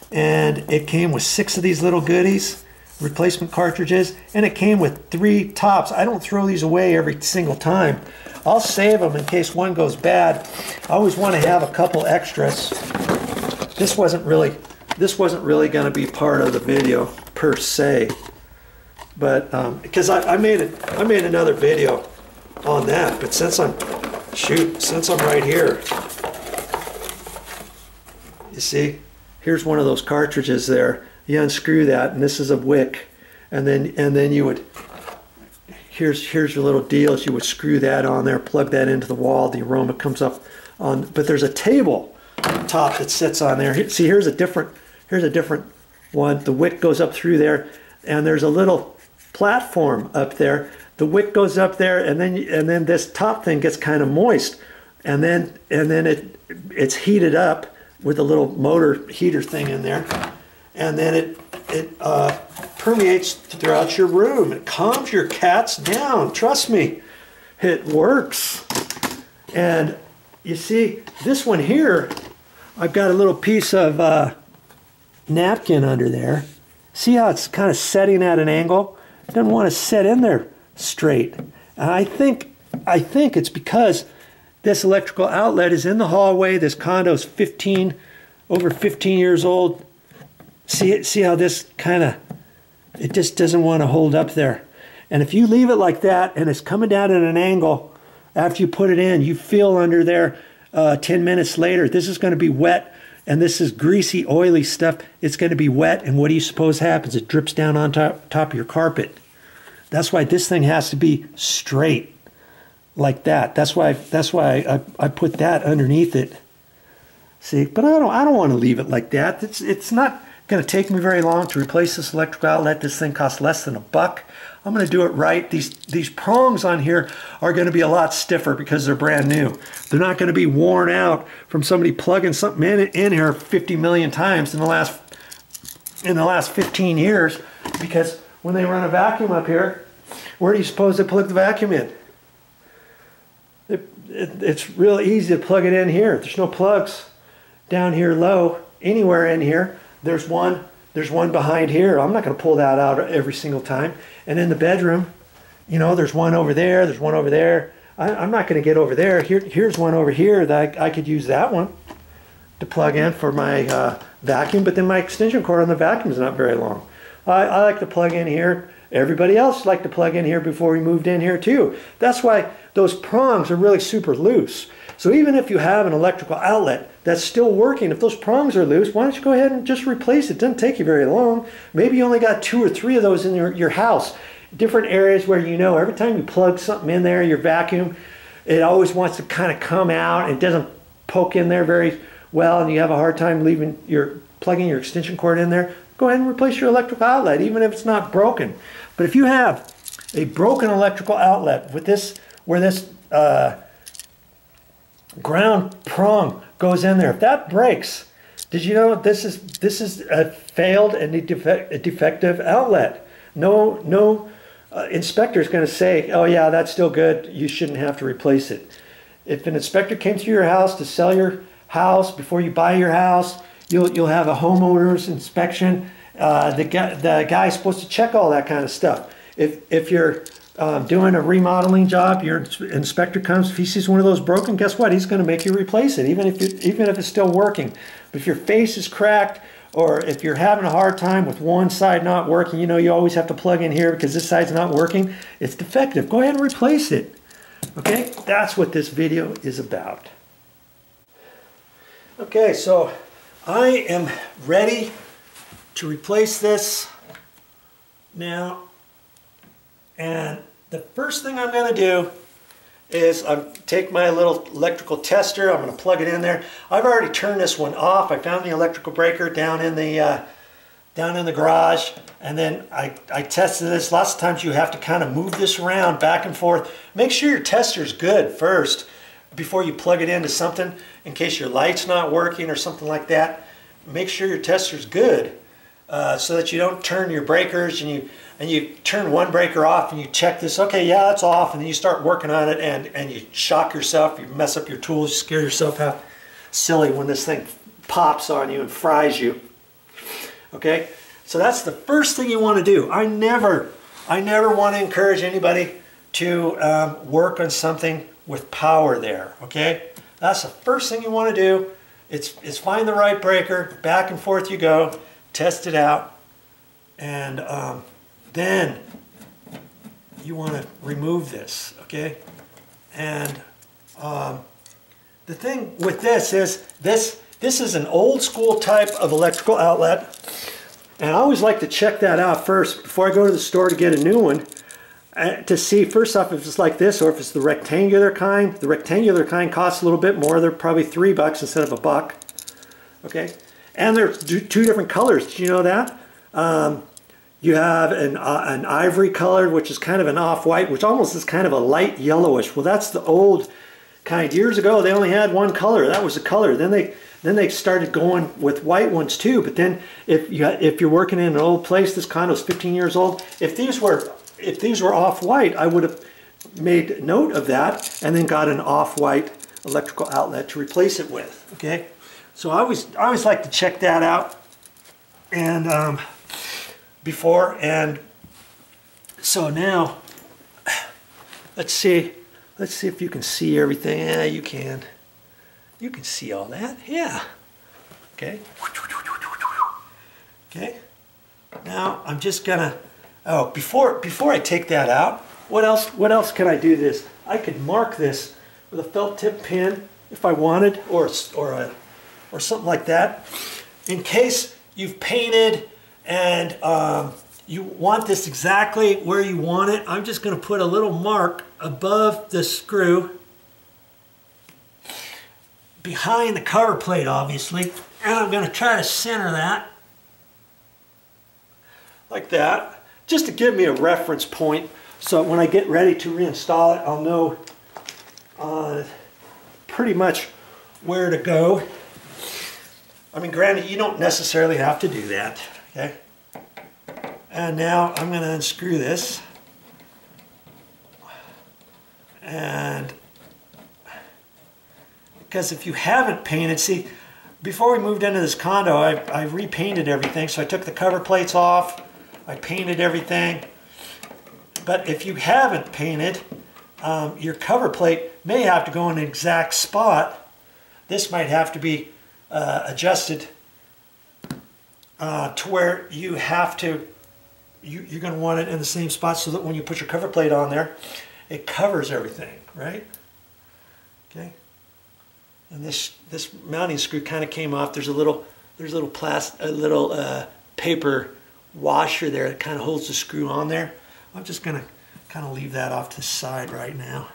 and it came with 6 of these little goodies, replacement cartridges, and it came with 3 tops. I don't throw these away every single time. I'll save them in case one goes bad. I always want to have a couple extras. This wasn't really going to be part of the video per se, but because I made another video on that. But since I'm right here, you see, here's one of those cartridges there. You unscrew that, and this is a wick, and then you would, here's your little deals. You would screw that on there, plug that into the wall. The aroma comes up on, but there's a table top that sits on there. See, here's a different one. The wick goes up through there, and there's a little platform up there. The wick goes up there, and then this top thing gets kind of moist, and then it's heated up with a little motor heater thing in there. And then it permeates throughout your room. It calms your cats down. Trust me, it works. And you see, this one here, I've got a little piece of napkin under there. See how it's kind of setting at an angle? It doesn't want to set in there straight. And I think it's because this electrical outlet is in the hallway. This condo's over 15 years old. See how this it just doesn't want to hold up there. And if you leave it like that and it's coming down at an angle after you put it in, you feel under there 10 minutes later, this is going to be wet, and this is greasy, oily stuff. It's going to be wet, and what do you suppose happens? It drips down on top of your carpet. That's why this thing has to be straight like that. That's why I put that underneath it. See, but I don't want to leave it like that. It's not going to take me very long to replace this electrical outlet. This thing costs less than $1. I'm going to do it right. These prongs on here are going to be a lot stiffer because they're brand new. They're not going to be worn out from somebody plugging something in here 50 million times in the last 15 years, because when they run a vacuum up here, where do you suppose they plug the vacuum in? It's real easy to plug it in here. There's no plugs down here low anywhere in here. There's one behind here. I'm not going to pull that out every single time. And in the bedroom, you know, there's one over there. There's one over there. I'm not going to get over there. Here's one over here that I could use that one to plug in for my vacuum. But then my extension cord on the vacuum is not very long. I like to plug in here. Everybody else liked to plug in here before we moved in here too. That's why those prongs are really super loose. So even if you have an electrical outlet that's still working, if those prongs are loose, why don't you go ahead and just replace it? It doesn't take you very long. Maybe you only got 2 or 3 of those in your house. different areas where you know every time you plug something in there, your vacuum, it always wants to kind of come out. It doesn't poke in there very well, and you have a hard time plugging your extension cord in there. Go ahead and replace your electrical outlet, even if it's not broken. But if you have a broken electrical outlet with this, where this ground prong goes in there, if that breaks, did you know this is a failed and a defective outlet? No inspector is going to say, oh yeah, that's still good, you shouldn't have to replace it. If an inspector came to your house to sell your house, before you buy your house, you'll have a homeowner's inspection. The guy's supposed to check all that kind of stuff. If you're doing a remodeling job, your inspector comes, if he sees one of those broken, guess what? He's going to make you replace it, even if it's still working. But if your face is cracked, or if you're having a hard time with one side not working, you know you always have to plug in here because this side's not working, it's defective. Go ahead and replace it. Okay, that's what this video is about. Okay, so I am ready to replace this now. And the first thing I'm going to do is take my little electrical tester. I'm going to plug it in there. I've already turned this one off. I found the electrical breaker down in the garage, and then I tested this. Lots of times you have to kind of move this around back and forth. Make sure your tester's good first before you plug it into something, in case your light's not working or something like that. Make sure your tester's good so that you don't turn your breakers and you turn one breaker off and you check this, okay, yeah, it's off, and then you start working on it and you shock yourself, you mess up your tools, you scare yourself out silly when this thing pops on you and fries you. Okay, so that's the first thing you want to do. I never want to encourage anybody to work on something with power there, okay? That's the first thing you want to do. It's find the right breaker, back and forth you go, test it out, and then you want to remove this, okay? And the thing with this is this is an old school type of electrical outlet, and I always like to check that out first before I go to the store to get a new one, to see first off if it's like this or if it's the rectangular kind. The rectangular kind costs a little bit more. They're probably $3 instead of $1. Okay, and they're two different colors. Did you know that? You have an ivory color, which is kind of an off-white, which almost is kind of a light yellowish. Well, that's the old kind. Years ago, they only had one color. That was the color. Then they started going with white ones too. But then, if you're working in an old place, this condo's 15 years old. If these were off-white, I would have made note of that and then got an off-white electrical outlet to replace it with. Okay, so I always like to check that out and before. And so now let's see if you can see everything. Yeah, you can see all that. Yeah. Okay. Okay, now I'm just gonna before I take that out, what else can I do this? I could mark this with a felt tip pin if I wanted, or something like that, in case you've painted and you want this exactly where you want it. I'm just going to put a little mark above the screw behind the cover plate, obviously, and I'm going to try to center that like that, just to give me a reference point, so when I get ready to reinstall it, I'll know pretty much where to go. I mean, granted, you don't necessarily have to do that, okay? And now I'm going to unscrew this. And because if you haven't painted, see, before we moved into this condo, I repainted everything. So I took the cover plates off, I painted everything. But if you haven't painted, your cover plate may have to go in an exact spot. This might have to be adjusted to where you have to, you're going to want it in the same spot so that when you put your cover plate on there, it covers everything, right? Okay. And this mounting screw kind of came off. There's a little paper washer there that kind of holds the screw on there. I'm just going to kind of leave that off to the side right now.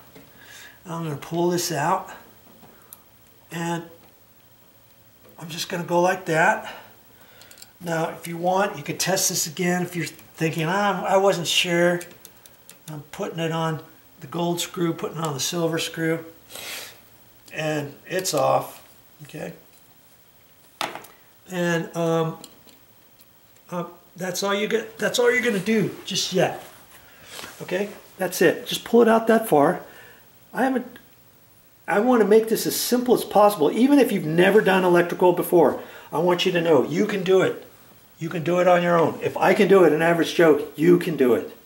I'm going to pull this out, and I'm just going to go like that. Now, if you want, you could test this again if you're thinking, I wasn't sure. I'm putting it on the gold screw, putting it on the silver screw, and it's off, okay? And that's all you get. That's all you're going to do just yet, okay? That's it. Just pull it out that far. I want to make this as simple as possible. Even if you've never done electrical before, I want you to know you can do it. You can do it on your own. If I can do it, an average Joe, you can do it.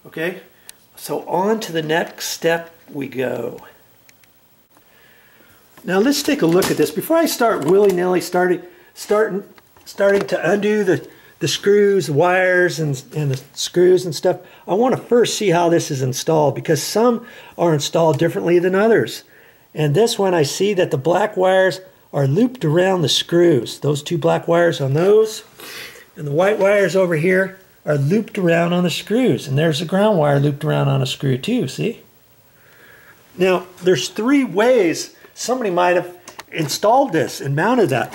Okay? So on to the next step we go. Now let's take a look at this. Before I start willy-nilly starting to undo the screws, wires, and the screws and stuff, I want to first see how this is installed, because some are installed differently than others. And this one, I see that the black wires are looped around the screws. Those two black wires on those, and the white wires over here are looped around on the screws. And there's the ground wire looped around on a screw too, see? Now, there's 3 ways somebody might have installed this and mounted that.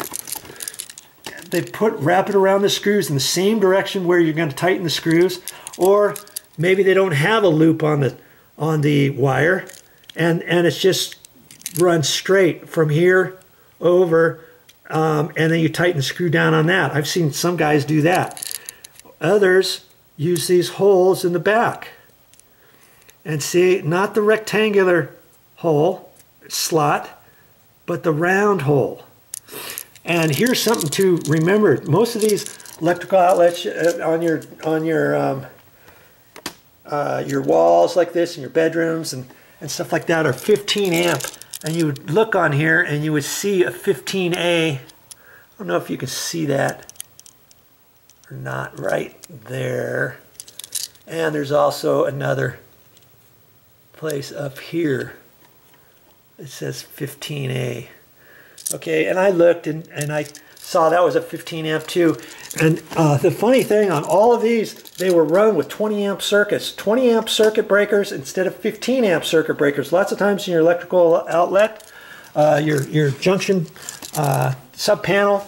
They wrap it around the screws in the same direction where you're going to tighten the screws, or maybe they don't have a loop on the wire, and it's just runs straight from here over, and then you tighten the screw down on that. I've seen some guys do that. Others use these holes in the back, and see, not the rectangular hole slot, but the round hole. And here's something to remember. Most of these electrical outlets on your walls like this in your bedrooms and stuff like that are 15 amp. And you would look on here and you would see a 15A. I don't know if you can see that or not right there. And there's also another place up here. It says 15A. Okay, and I looked and I saw that was a 15 amp too. And the funny thing on all of these, they were run with 20 amp circuits. 20 amp circuit breakers instead of 15 amp circuit breakers. Lots of times in your electrical outlet, your junction sub panel,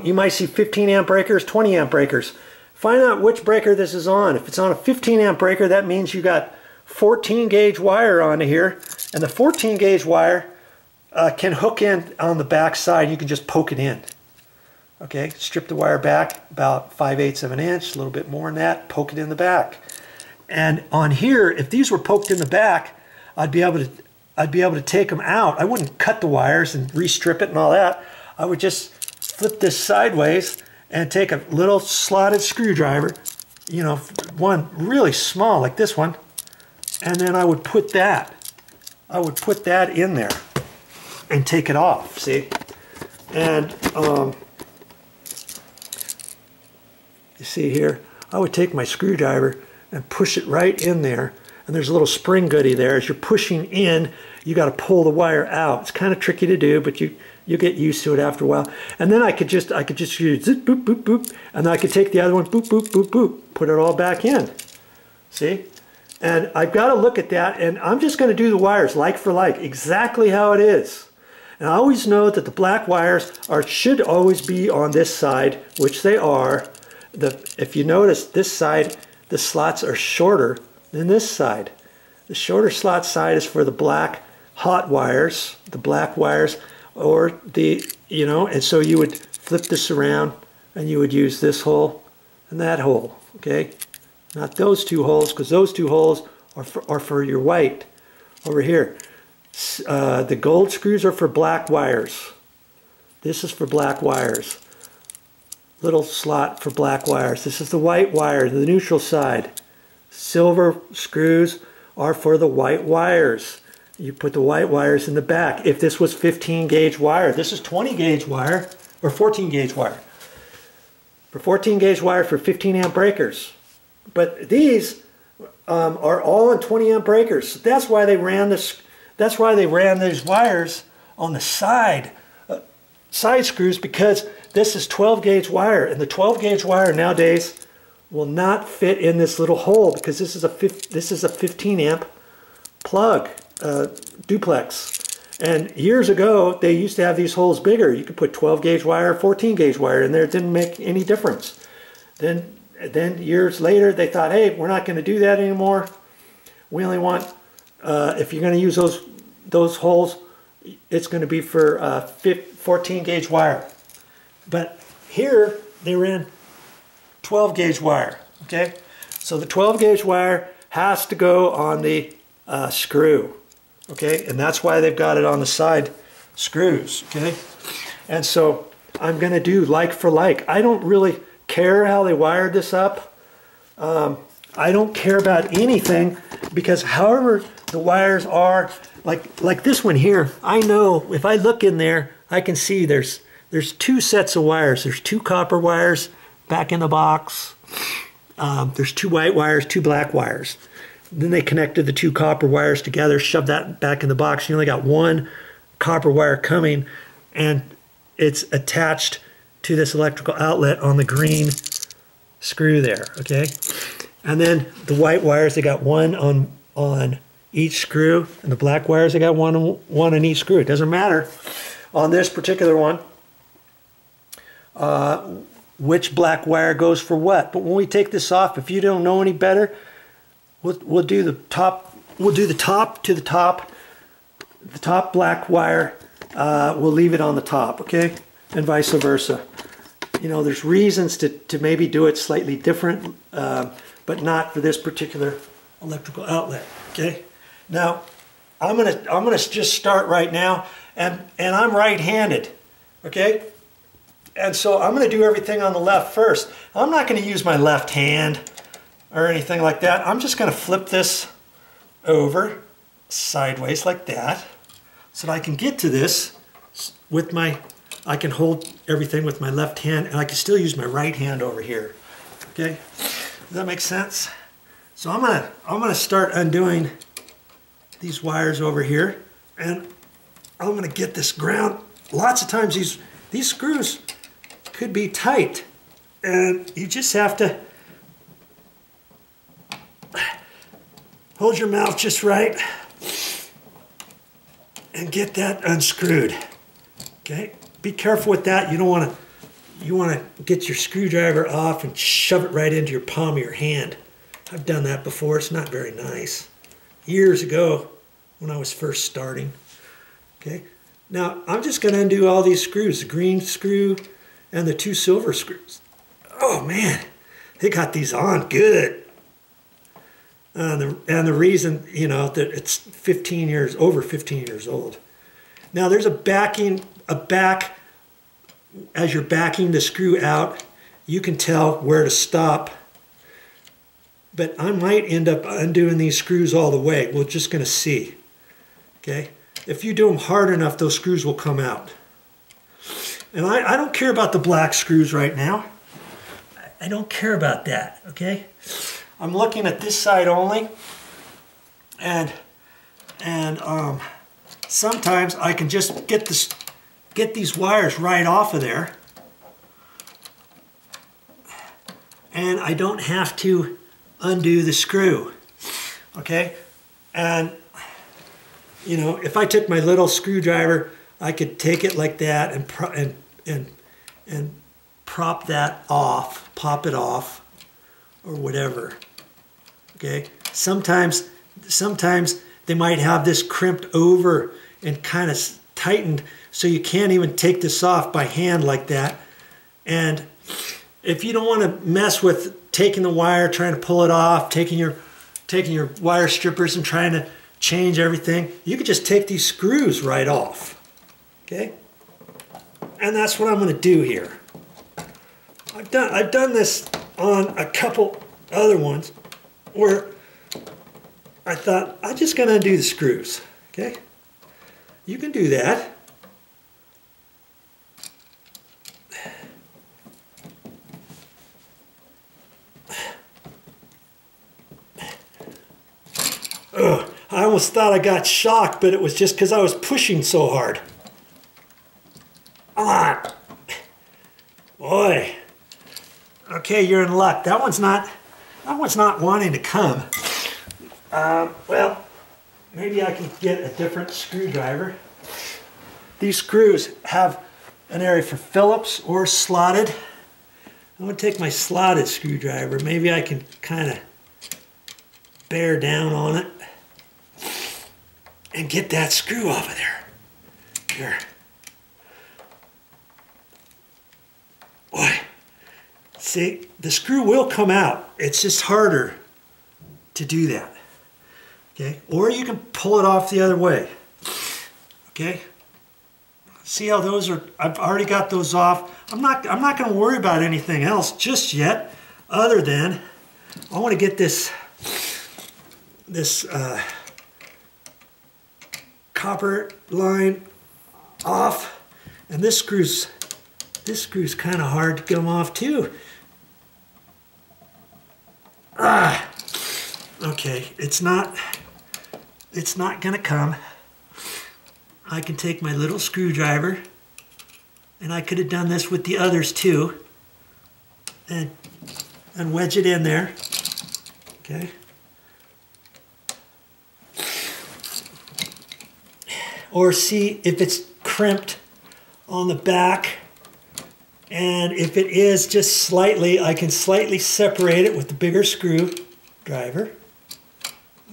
you might see 15 amp breakers, 20 amp breakers. Find out which breaker this is on. If it's on a 15 amp breaker, that means you got 14 gauge wire onto here. And the 14 gauge wire can hook in on the back side. You can just poke it in. Okay, strip the wire back about 5/8 of an inch, a little bit more than that, poke it in the back. And on here, if these were poked in the back, I'd be able to take them out. I wouldn't cut the wires and re-strip it and all that. I would just flip this sideways and take a little slotted screwdriver, you know, one really small like this one, and then I would put that in there and take it off, see? And you see here, I would take my screwdriver and push it right in there, and there's a little spring goodie there. As you're pushing in, you got to pull the wire out. It's kind of tricky to do, but you get used to it after a while. And then I could just use zip, boop, boop, boop, and then I could take the other one, boop, boop, boop, boop, put it all back in. See? And I've got to look at that, and I'm just going to do the wires like for like, exactly how it is. And I always know that the black wires should always be on this side, which they are. If you notice, this side, the slots are shorter than this side. The shorter slot side is for the black hot wires, the black wires, or the, you know, and so you would flip this around and you would use this hole and that hole, okay? Not those two holes, because those two holes are for your white over here. The gold screws are for black wires. This is for black wires. Little slot for black wires. This is the white wire, the neutral side. Silver screws are for the white wires. You put the white wires in the back. If this was 15 gauge wire, this is 20 gauge wire, or 14 gauge wire. For 14 gauge wire for 15 amp breakers. But these are all on 20 amp breakers. So that's why they ran this. That's why they ran these wires on the side screws, because this is 12 gauge wire, and the 12 gauge wire nowadays will not fit in this little hole because this is a 15 amp plug, duplex. And years ago, they used to have these holes bigger. You could put 12 gauge wire, 14 gauge wire in there. It didn't make any difference. Then years later, they thought, hey, we're not going to do that anymore. We only want, if you're going to use those holes, it's going to be for 14 gauge wire. But here, they ran 12 gauge wire, okay? So the 12 gauge wire has to go on the screw, okay? And that's why they've got it on the side screws, okay? And so I'm gonna do like for like. I don't really care how they wired this up. I don't care about anything because however the wires are, like this one here, I know if I look in there, I can see there's two sets of wires. There's two copper wires back in the box. There's two white wires, two black wires. Then they connected the two copper wires together, shoved that back in the box. You only got one copper wire coming, and it's attached to this electrical outlet on the green screw there, okay? And then the white wires, they got one on each screw, and the black wires, they got one on each screw. It doesn't matter on this particular one which black wire goes for what. But when we take this off, if you don't know any better, we'll do the top. We'll do the top to the top. The top black wire, we'll leave it on the top, okay, and vice versa. You know, there's reasons to maybe do it slightly different, but not for this particular electrical outlet. Okay. Now, I'm gonna just start right now, and I'm right-handed. Okay. And so I'm going to do everything on the left first. I'm not going to use my left hand or anything like that. I'm just going to flip this over sideways like that so that I can get to this with I can hold everything with my left hand and I can still use my right hand over here. Okay? Does that make sense? So I'm going to start undoing these wires over here, and I'm going to get this ground. Lots of times these screws could be tight, and you just have to hold your mouth just right and get that unscrewed. Okay, be careful with that. You want to get your screwdriver off and shove it right into your palm of your hand. I've done that before. It's not very nice. Years ago when I was first starting. Okay, now I'm just going to undo all these screws, the green screw and the two silver screws. Oh man, they got these on good. And the reason, you know, that it's over 15 years old. Now there's a back, as you're backing the screw out, you can tell where to stop. But I might end up undoing these screws all the way. We're just gonna see, okay? If you do them hard enough, those screws will come out. And I don't care about the black screws right now. I don't care about that, okay? I'm looking at this side only. And sometimes I can just get these wires right off of there. And I don't have to undo the screw, okay? And, you know, if I took my little screwdriver, I could take it like that and prop that off, pop it off, or whatever. Okay. Sometimes they might have this crimped over and kind of tightened, so you can't even take this off by hand like that. And if you don't want to mess with taking the wire, trying to pull it off, taking your wire strippers and trying to change everything, you could just take these screws right off. Okay, and that's what I'm going to do here. I've done this on a couple other ones where I thought I'm just going to undo the screws. Okay, you can do that. Ugh, I almost thought I got shocked, but it was just because I was pushing so hard. Ah, boy, Okay, you're in luck. That one's not wanting to come. Well, maybe I can get a different screwdriver. These screws have an area for Phillips or slotted. I'm going to take my slotted screwdriver. Maybe I can kind of bear down on it and get that screw off of there. Here. Boy, see, the screw will come out. It's just harder to do that. Okay, or you can pull it off the other way. Okay, see how those are? I've already got those off. I'm not going to worry about anything else just yet, other than I want to get this copper line off, and this screw's kind of hard to get them off too. Okay, it's not gonna come. I can take my little screwdriver, and I could have done this with the others too, and wedge it in there. Okay. Or see if it's crimped on the back, and if it is just slightly, I can slightly separate it with the bigger screwdriver.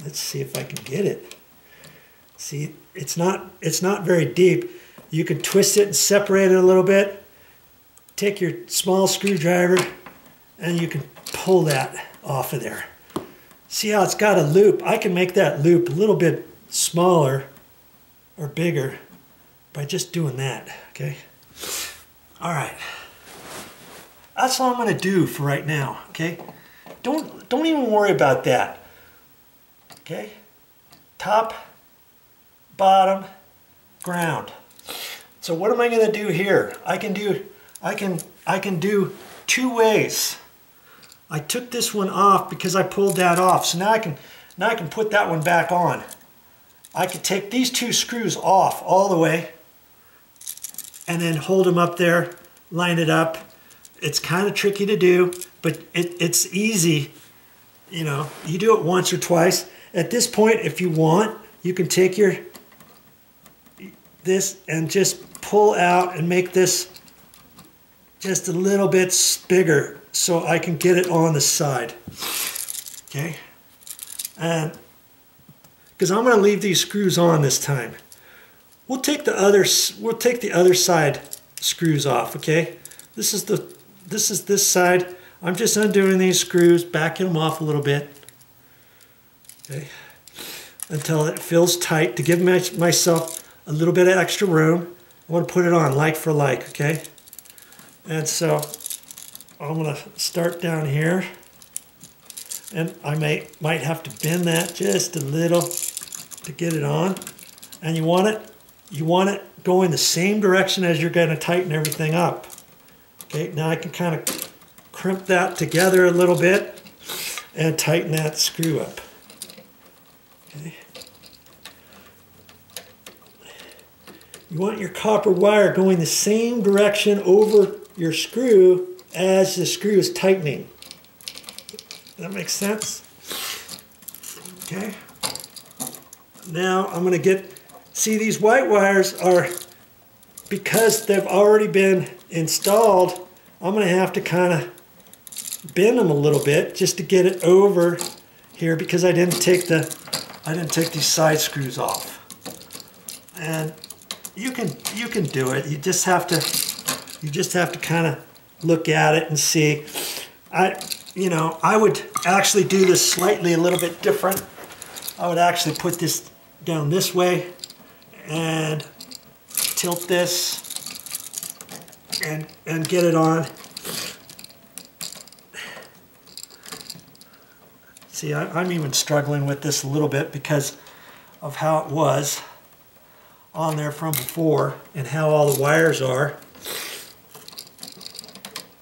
Let's see if I can get it. See, it's not very deep. You can twist it and separate it a little bit. Take your small screwdriver and you can pull that off of there. See how it's got a loop? I can make that loop a little bit smaller or bigger by just doing that, okay? All right. That's all I'm gonna do for right now, okay? Don't even worry about that. Okay? Top, bottom, ground. So what am I going to do here? I can do two ways. I took this one off because I pulled that off. So now I can put that one back on. I could take these two screws off all the way and then hold them up there, line it up. It's kind of tricky to do, but it's easy. You know, you do it once or twice. At this point, if you want, you can take this and just pull out and make this just a little bit bigger so I can get it on the side. Okay? And because I'm going to leave these screws on this time. We'll take the other side screws off, okay? This is this side. I'm just undoing these screws, backing them off a little bit. Okay, until it feels tight to give myself a little bit of extra room. I want to put it on like for like, okay? And so I'm going to start down here, and I might have to bend that just a little to get it on. And you want it going the same direction as you're going to tighten everything up. Okay, now I can kind of crimp that together a little bit and tighten that screw up. Okay. You want your copper wire going the same direction over your screw as the screw is tightening. Does that make sense? Okay. Now I'm going to see these white wires are, because they've already been installed, I'm going to have to kind of bend them a little bit just to get it over here because I didn't take these side screws off. And you can do it. You just have to kind of look at it and see. I would actually do this slightly a little bit different. I would actually put this down this way and tilt this and get it on. See, I'm even struggling with this a little bit because of how it was on there from before and how all the wires are.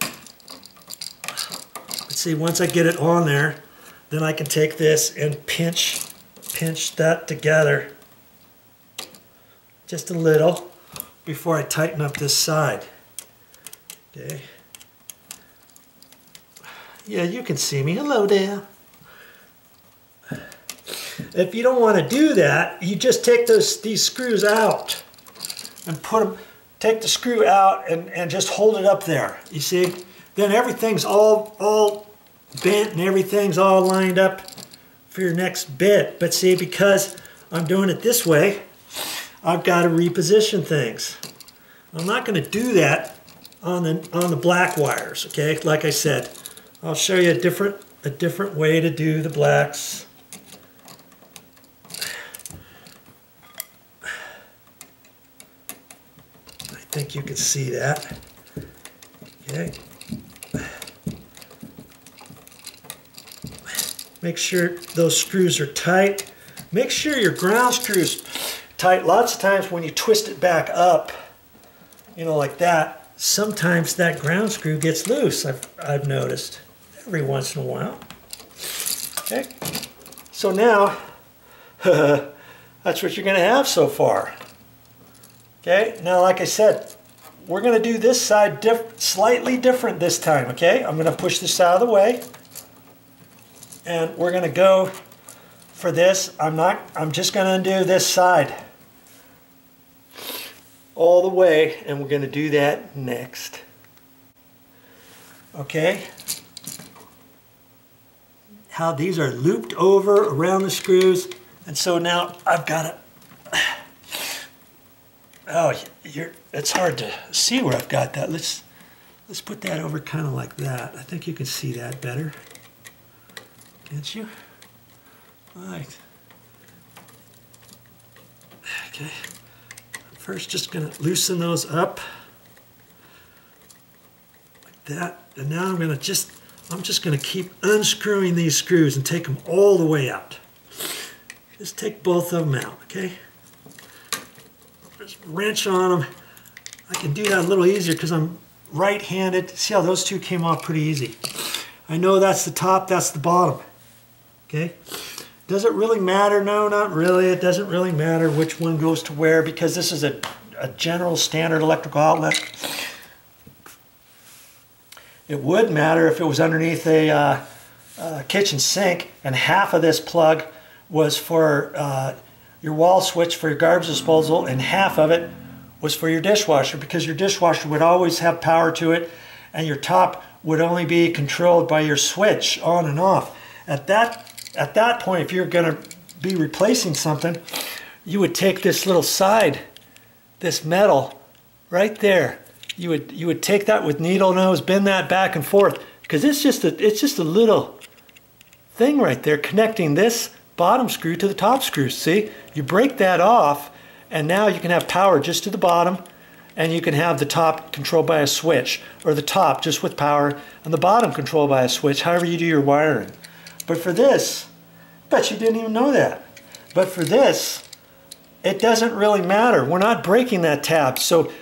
But see, once I get it on there, then I can take this and pinch that together just a little before I tighten up this side. Okay. Yeah, you can see me. Hello there. If you don't want to do that, you just take these screws out and take the screw out and just hold it up there. You see? Then everything's all bent and everything's all lined up for your next bit. But see, because I'm doing it this way, I've got to reposition things. I'm not going to do that on the black wires, okay? Like I said, I'll show you a different way to do the blacks. I think you can see that. Okay. Make sure those screws are tight. Make sure your ground screw's tight. Lots of times when you twist it back up, you know, like that, sometimes that ground screw gets loose, I've noticed, every once in a while. Okay, so now, that's what you're going to have so far. Okay, now like I said, we're going to do this side slightly different this time, okay? I'm going to push this out of the way, and we're going to go for this. I'm just going to undo this side all the way, and we're going to do that next. Okay, how these are looped over around the screws, and so now I've got to, oh, it's hard to see where I've got that. Let's put that over kind of like that. I think you can see that better, can't you? All right. Okay. First, just going to loosen those up like that, and now I'm just going to keep unscrewing these screws and take them all the way out. Just take both of them out, okay? Just wrench on them. I can do that a little easier because I'm right-handed. See how those two came off pretty easy. I know that's the top, that's the bottom, okay? Does it really matter? No, not really. It doesn't really matter which one goes to where, because this is a general standard electrical outlet. It would matter if it was underneath a kitchen sink and half of this plug was for your wall switch for your garbage disposal and half of it was for your dishwasher, because your dishwasher would always have power to it and your top would only be controlled by your switch on and off. At that point, if you're going to be replacing something, you would take this little side, this metal right there. You would take that with needle nose, bend that back and forth, because it's just a little thing right there connecting this bottom screw to the top screw. See, you break that off, and now you can have power just to the bottom, and you can have the top controlled by a switch, or the top just with power, and the bottom controlled by a switch, however you do your wiring. But for this, I bet you didn't even know that. But for this, it doesn't really matter. We're not breaking that tab. So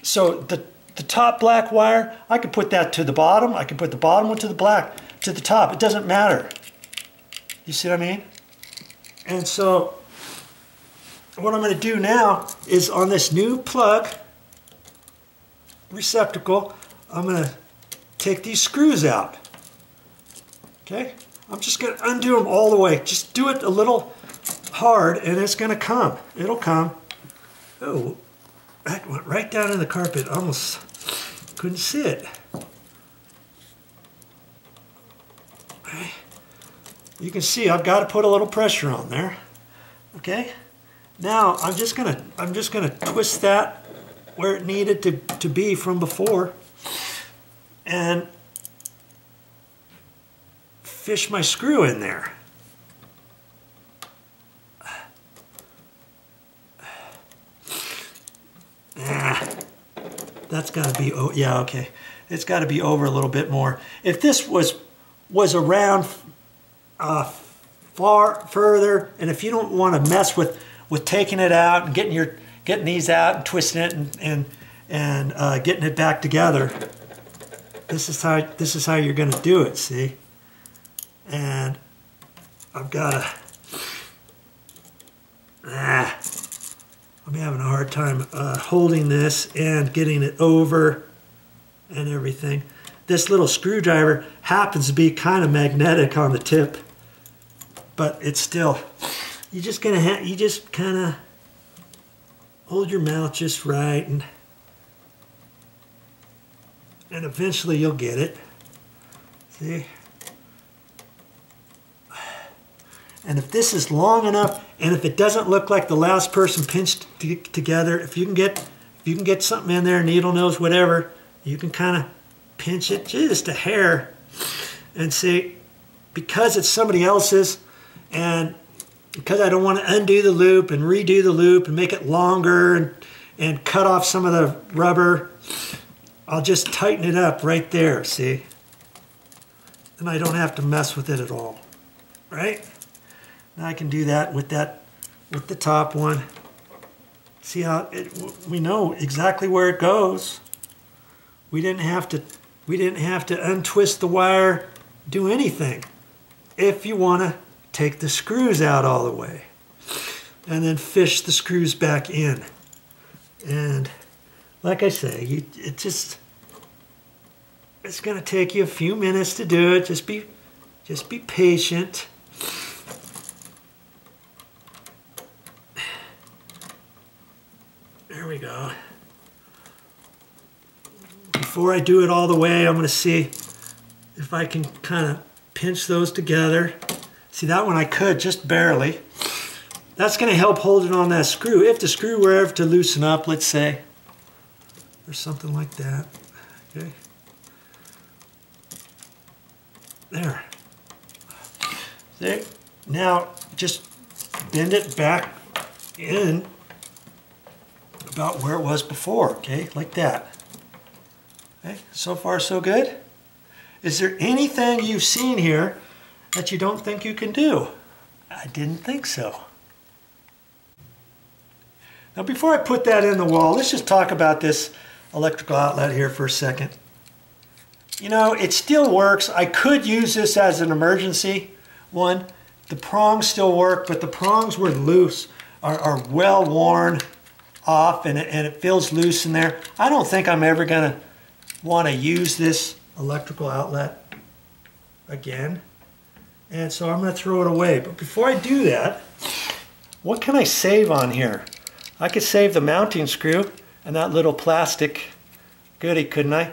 the top black wire, I could put that to the bottom. I could put the bottom one to the top. It doesn't matter. You see what I mean? And so what I'm going to do now is on this new plug receptacle, I'm going to take these screws out. Okay? I'm just going to undo them all the way. Just do it a little hard and it's going to come. It'll come. Oh, that went right down in the carpet. Almost couldn't see it. Okay. You can see I've got to put a little pressure on there. Okay? Now I'm just gonna twist that where it needed to be from before and fish my screw in there. That's got to be, oh yeah, okay. It's got to be over a little bit more. If this was around far further, and if you don't want to mess with taking it out and getting these out and twisting it and getting it back together, this is how you're going to do it. See, and I've got to. I'm having a hard time holding this and getting it over and everything. this little screwdriver happens to be kind of magnetic on the tip, but it's still, you just kind of hold your mouth just right, and eventually you'll get it. See? And if this is long enough, and if it doesn't look like the last person pinched together, if you can get something in there, needle nose, whatever, you can kind of pinch it just a hair and see, because it's somebody else's, and because I don't want to undo the loop and redo the loop and make it longer and cut off some of the rubber, I'll just tighten it up right there, see? And I don't have to mess with it at all, right? Now I can do that with the top one. See how we know exactly where it goes. We didn't have to untwist the wire, do anything. If you want to take the screws out all the way and then fish the screws back in. And like I say, it's going to take you a few minutes to do it. Just be patient. There we go. Before I do it all the way, I'm going to see if I can kind of pinch those together. See, that one I could, just barely. That's going to help hold it on that screw. If the screw were ever to loosen up, let's say, or something like that. Okay. There. See? Now, just bend it back in about where it was before, okay? Like that. Okay, so far so good. Is there anything you've seen here that you don't think you can do? I didn't think so. Now before I put that in the wall, let's just talk about this electrical outlet here for a second. You know, it still works. I could use this as an emergency one. The prongs still work, but the prongs were loose, are well worn off, and it feels loose in there. I don't think I'm ever going to want to use this electrical outlet again. And so I'm going to throw it away. But before I do that, what can I save on here? I could save the mounting screw and that little plastic goodie, couldn't I?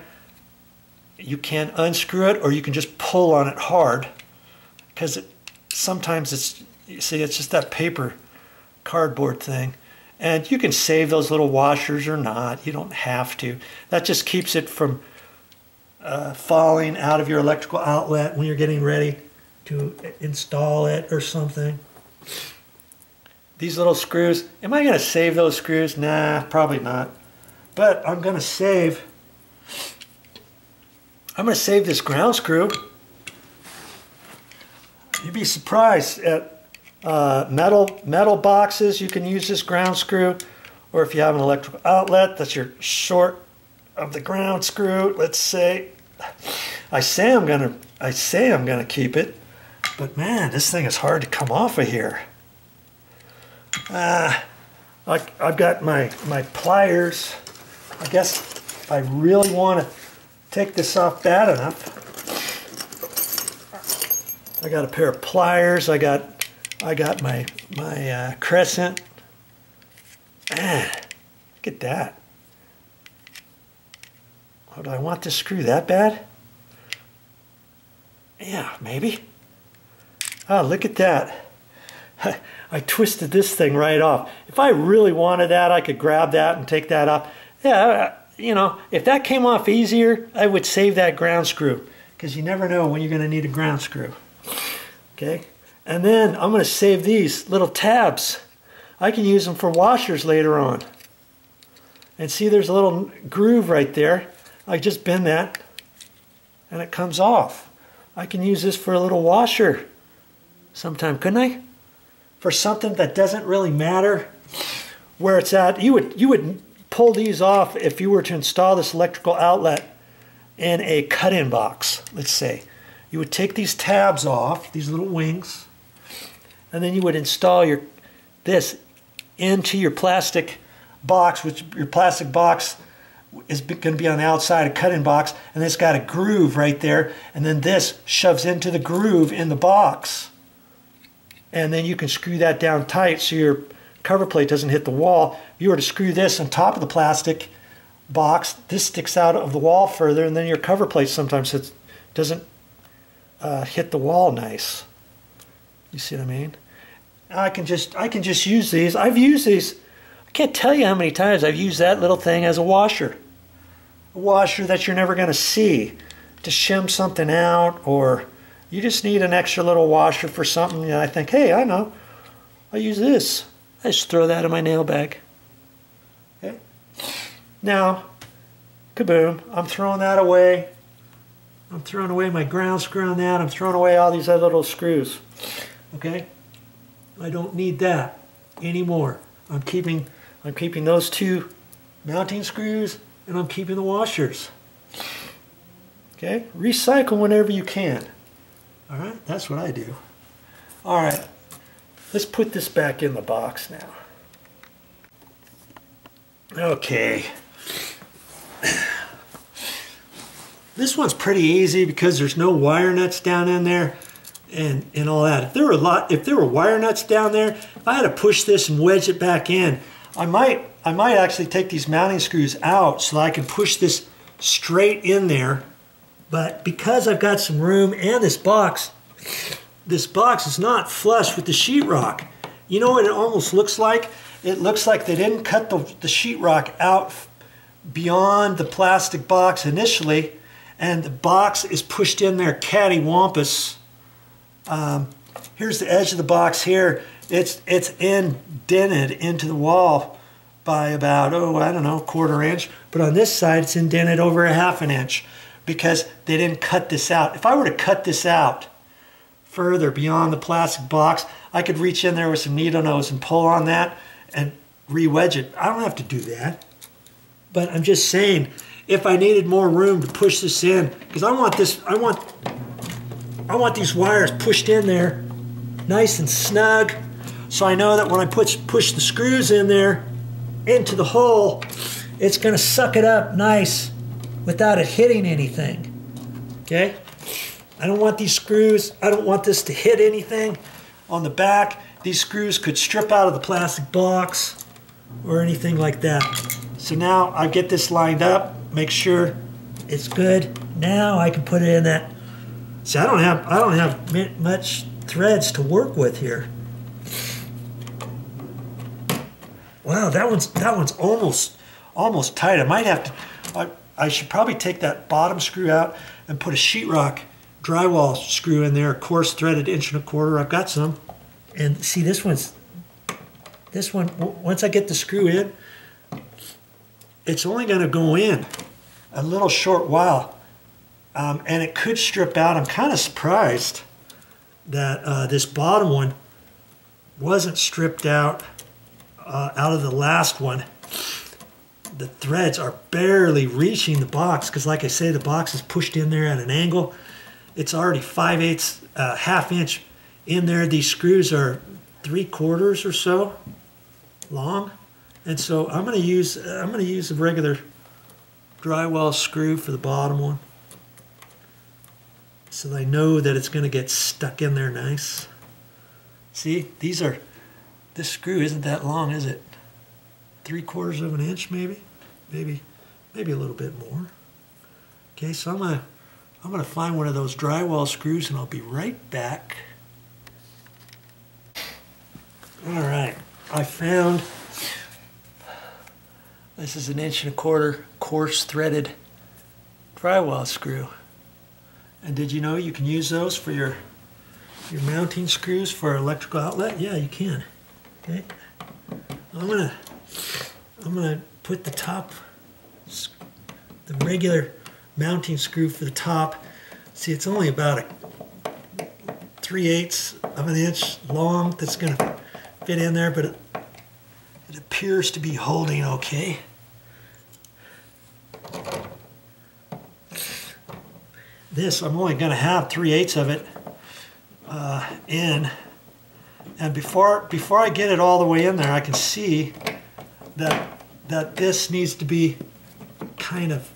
You can unscrew it, or you can just pull on it hard, because sometimes it's, you see, it's just that paper cardboard thing. And you can save those little washers or not. You don't have to. That just keeps it from falling out of your electrical outlet when you're getting ready to install it or something. These little screws, am I going to save those screws? Nah, probably not. But I'm going to save this ground screw. You'd be surprised at metal boxes. You can use this ground screw, or if you have an electrical outlet that's your short of the ground screw, let's say. I say I'm gonna keep it, but man, this thing is hard to come off of here. I've got my pliers. I guess if I really want to take this off bad enough, I got a pair of pliers. I got my crescent. Look at that. Oh, do I want to screw that bad? Yeah, maybe. Oh, look at that. I twisted this thing right off. If I really wanted that, I could grab that and take that off. Yeah, you know, if that came off easier, I would save that ground screw, because you never know when you're going to need a ground screw. Okay, and then I'm going to save these little tabs. I can use them for washers later on. And see, there's a little groove right there. I just bend that and it comes off. I can use this for a little washer sometime, couldn't I? For something that doesn't really matter where it's at. You would pull these off if you were to install this electrical outlet in a cut-in box, let's say. You would take these tabs off, these little wings, and then you would install this into your plastic box, which your plastic box is going to be on the outside of cut-in box, and it's got a groove right there, and then this shoves into the groove in the box. And then you can screw that down tight so your cover plate doesn't hit the wall. If you were to screw this on top of the plastic box, this sticks out of the wall further, and then your cover plate sometimes doesn't hit the wall nice. You see what I mean? I can just use these. I've used these. I can't tell you how many times I've used that little thing as a washer. A washer that you're never going to see to shim something out, or you just need an extra little washer for something. And I think, hey, I know. I'll use this. I just throw that in my nail bag. Okay. Now, kaboom, I'm throwing that away. I'm throwing away my ground screw on that. I'm throwing away all these other little screws. Okay? I don't need that anymore. I'm keeping those two mounting screws, and I'm keeping the washers. Okay? Recycle whenever you can. All right? That's what I do. All right. Let's put this back in the box now. Okay. This one's pretty easy because there's no wire nuts down in there and all that. If there were wire nuts down there, if I had to push this and wedge it back in, I might actually take these mounting screws out so that I can push this straight in there. But because I've got some room and this box is not flush with the sheetrock. You know what it almost looks like? It looks like they didn't cut the sheetrock out beyond the plastic box initially, and the box is pushed in there cattywampus. Here's the edge of the box here. It's indented into the wall by about, I don't know, 1/4 inch. But on this side, it's indented over 1/2 inch because they didn't cut this out. If I were to cut this out further beyond the plastic box, I could reach in there with some needle nose and pull on that and re-wedge it. I don't have to do that. But I'm just saying, if I needed more room to push this in, because I want these wires pushed in there nice and snug, so I know that when I push the screws in there into the hole, it's going to suck it up nice without it hitting anything. Okay? I don't want these screws, I don't want this to hit anything on the back. These screws could strip out of the plastic box or anything like that. So now I get this lined up, make sure it's good. Now I can put it in that. See, I don't have much threads to work with here. Wow, that one's almost tight. I might have to. I should probably take that bottom screw out and put a sheetrock drywall screw in there, coarse threaded 1 1/4. I've got some. And see, this one, once I get the screw in, it's only going to go in a little short while. And it could strip out. I'm kind of surprised that this bottom one wasn't stripped out of the last one. The threads are barely reaching the box because, like I say, the box is pushed in there at an angle. It's already 5/8, 1/2 inch in there. These screws are 3/4 or so long, and so I'm going to use a regular drywall screw for the bottom one, so that I know that it's going to get stuck in there nice. See, this screw isn't that long, is it? 3/4 inch, maybe a little bit more. Okay, so I'm gonna find one of those drywall screws, and I'll be right back. All right, I found. This is an 1 1/4 coarse threaded drywall screw. And did you know you can use those for your mounting screws for electrical outlet? Yeah, you can. Okay. I'm gonna put the regular mounting screw for the top. See, it's only about 3/8 inch long that's gonna fit in there, but it appears to be holding okay. This, I'm only gonna have 3/8 of it in. And before I get it all the way in there, I can see that this needs to be kind of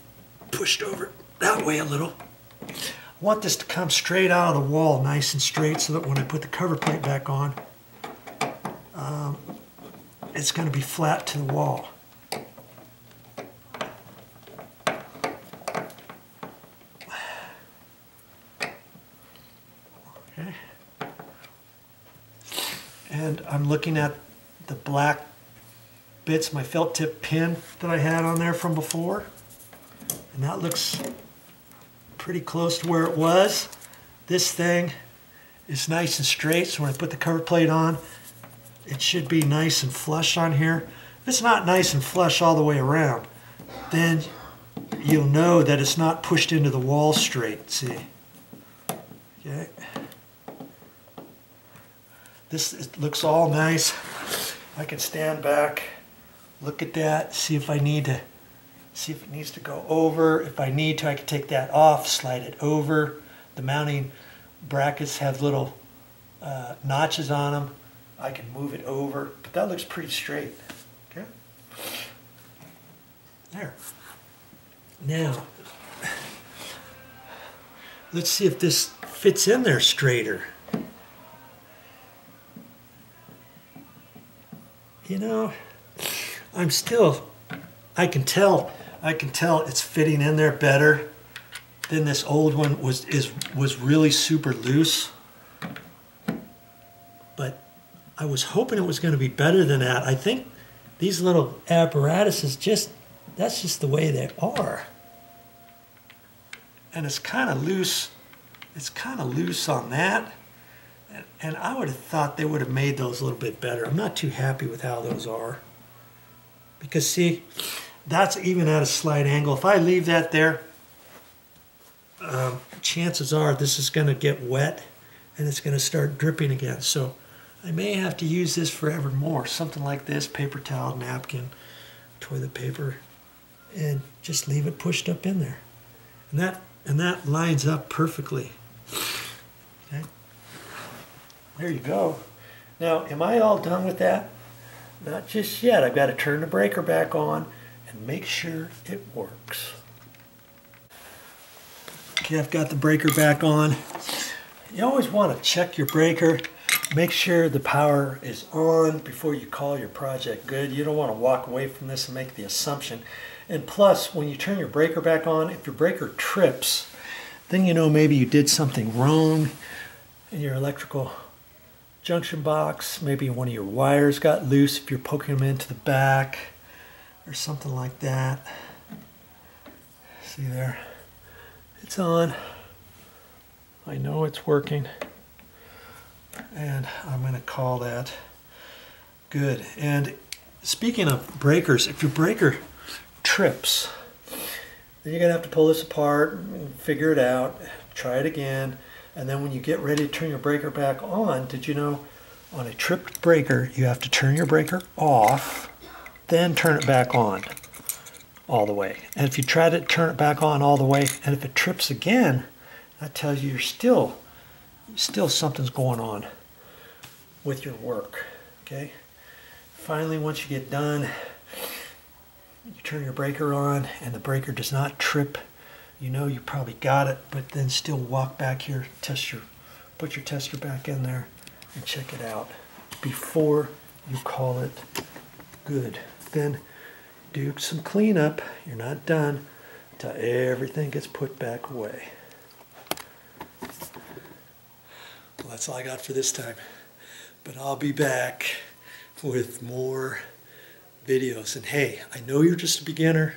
pushed over that way a little. I want this to come straight out of the wall, nice and straight, so that when I put the cover plate back on, it's going to be flat to the wall. Okay. And I'm looking at the black bits, my felt tip pin that I had on there from before, and that looks pretty close to where it was. This thing is nice and straight, so when I put the cover plate on, it should be nice and flush on here. If it's not nice and flush all the way around, then you'll know that it's not pushed into the wall straight. See? Okay. This looks all nice. I can stand back, look at that, see if it needs to go over. If I need to, I can take that off, slide it over. The mounting brackets have little notches on them. I can move it over, but that looks pretty straight. Okay. There. Now, let's see if this fits in there straighter. You know, I can tell it's fitting in there better than this old one was really super loose. But I was hoping it was going to be better than that. I think these little apparatuses that's just the way they are. And it's kind of loose. It's kind of loose on that. And I would have thought they would have made those a little bit better. I'm not too happy with how those are. Because see, that's even at a slight angle. If I leave that there, chances are this is going to get wet and it's going to start dripping again. So I may have to use this forevermore. Something like this, paper towel, napkin, toilet paper, and just leave it pushed up in there. And that lines up perfectly. Okay. There you go. Now, am I all done with that? Not just yet. I've got to turn the breaker back on and make sure it works. Okay, I've got the breaker back on. You always want to check your breaker. Make sure the power is on before you call your project good. You don't want to walk away from this and make the assumption. And plus, when you turn your breaker back on, if your breaker trips, then you know maybe you did something wrong in your electrical junction box. Maybe one of your wires got loose if you're poking them into the back or something like that. See there? It's on. I know it's working. And I'm going to call that good. And speaking of breakers, if your breaker trips, then you're going to have to pull this apart and figure it out, try it again. And then when you get ready to turn your breaker back on, did you know on a tripped breaker, you have to turn your breaker off, then turn it back on all the way. And if you try to turn it back on all the way, and if it trips again, that tells you still something's going on with your work, okay? Finally, once you get done, you turn your breaker on and the breaker does not trip. You know you probably got it, but then still walk back here, put your tester back in there and check it out before you call it good. Then do some cleanup. You're not done until everything gets put back away. Well, that's all I got for this time. But I'll be back with more videos. And hey, I know you're just a beginner,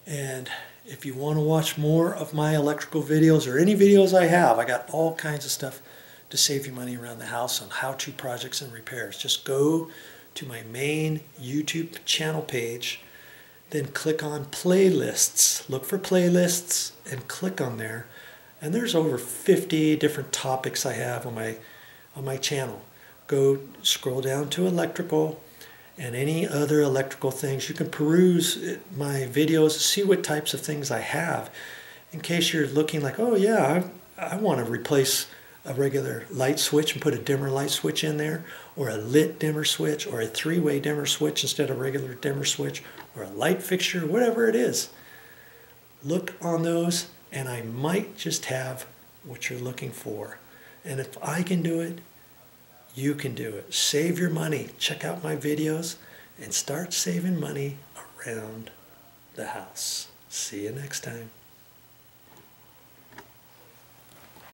and if you want to watch more of my electrical videos or any videos I have, I got all kinds of stuff to save you money around the house on how-to projects and repairs. Just go to my main YouTube channel page, then click on playlists. Look for playlists and click on there. And there's over 50 different topics I have on my channel. Go scroll down to electrical and any other electrical things. You can peruse my videos, see what types of things I have. In case you're looking like, oh yeah, I want to replace a regular light switch and put a dimmer light switch in there, or a lit dimmer switch, or a three-way dimmer switch instead of a regular dimmer switch, or a light fixture, whatever it is. Look on those, and I might just have what you're looking for. And if I can do it, you can do it. Save your money. Check out my videos and start saving money around the house. See you next time.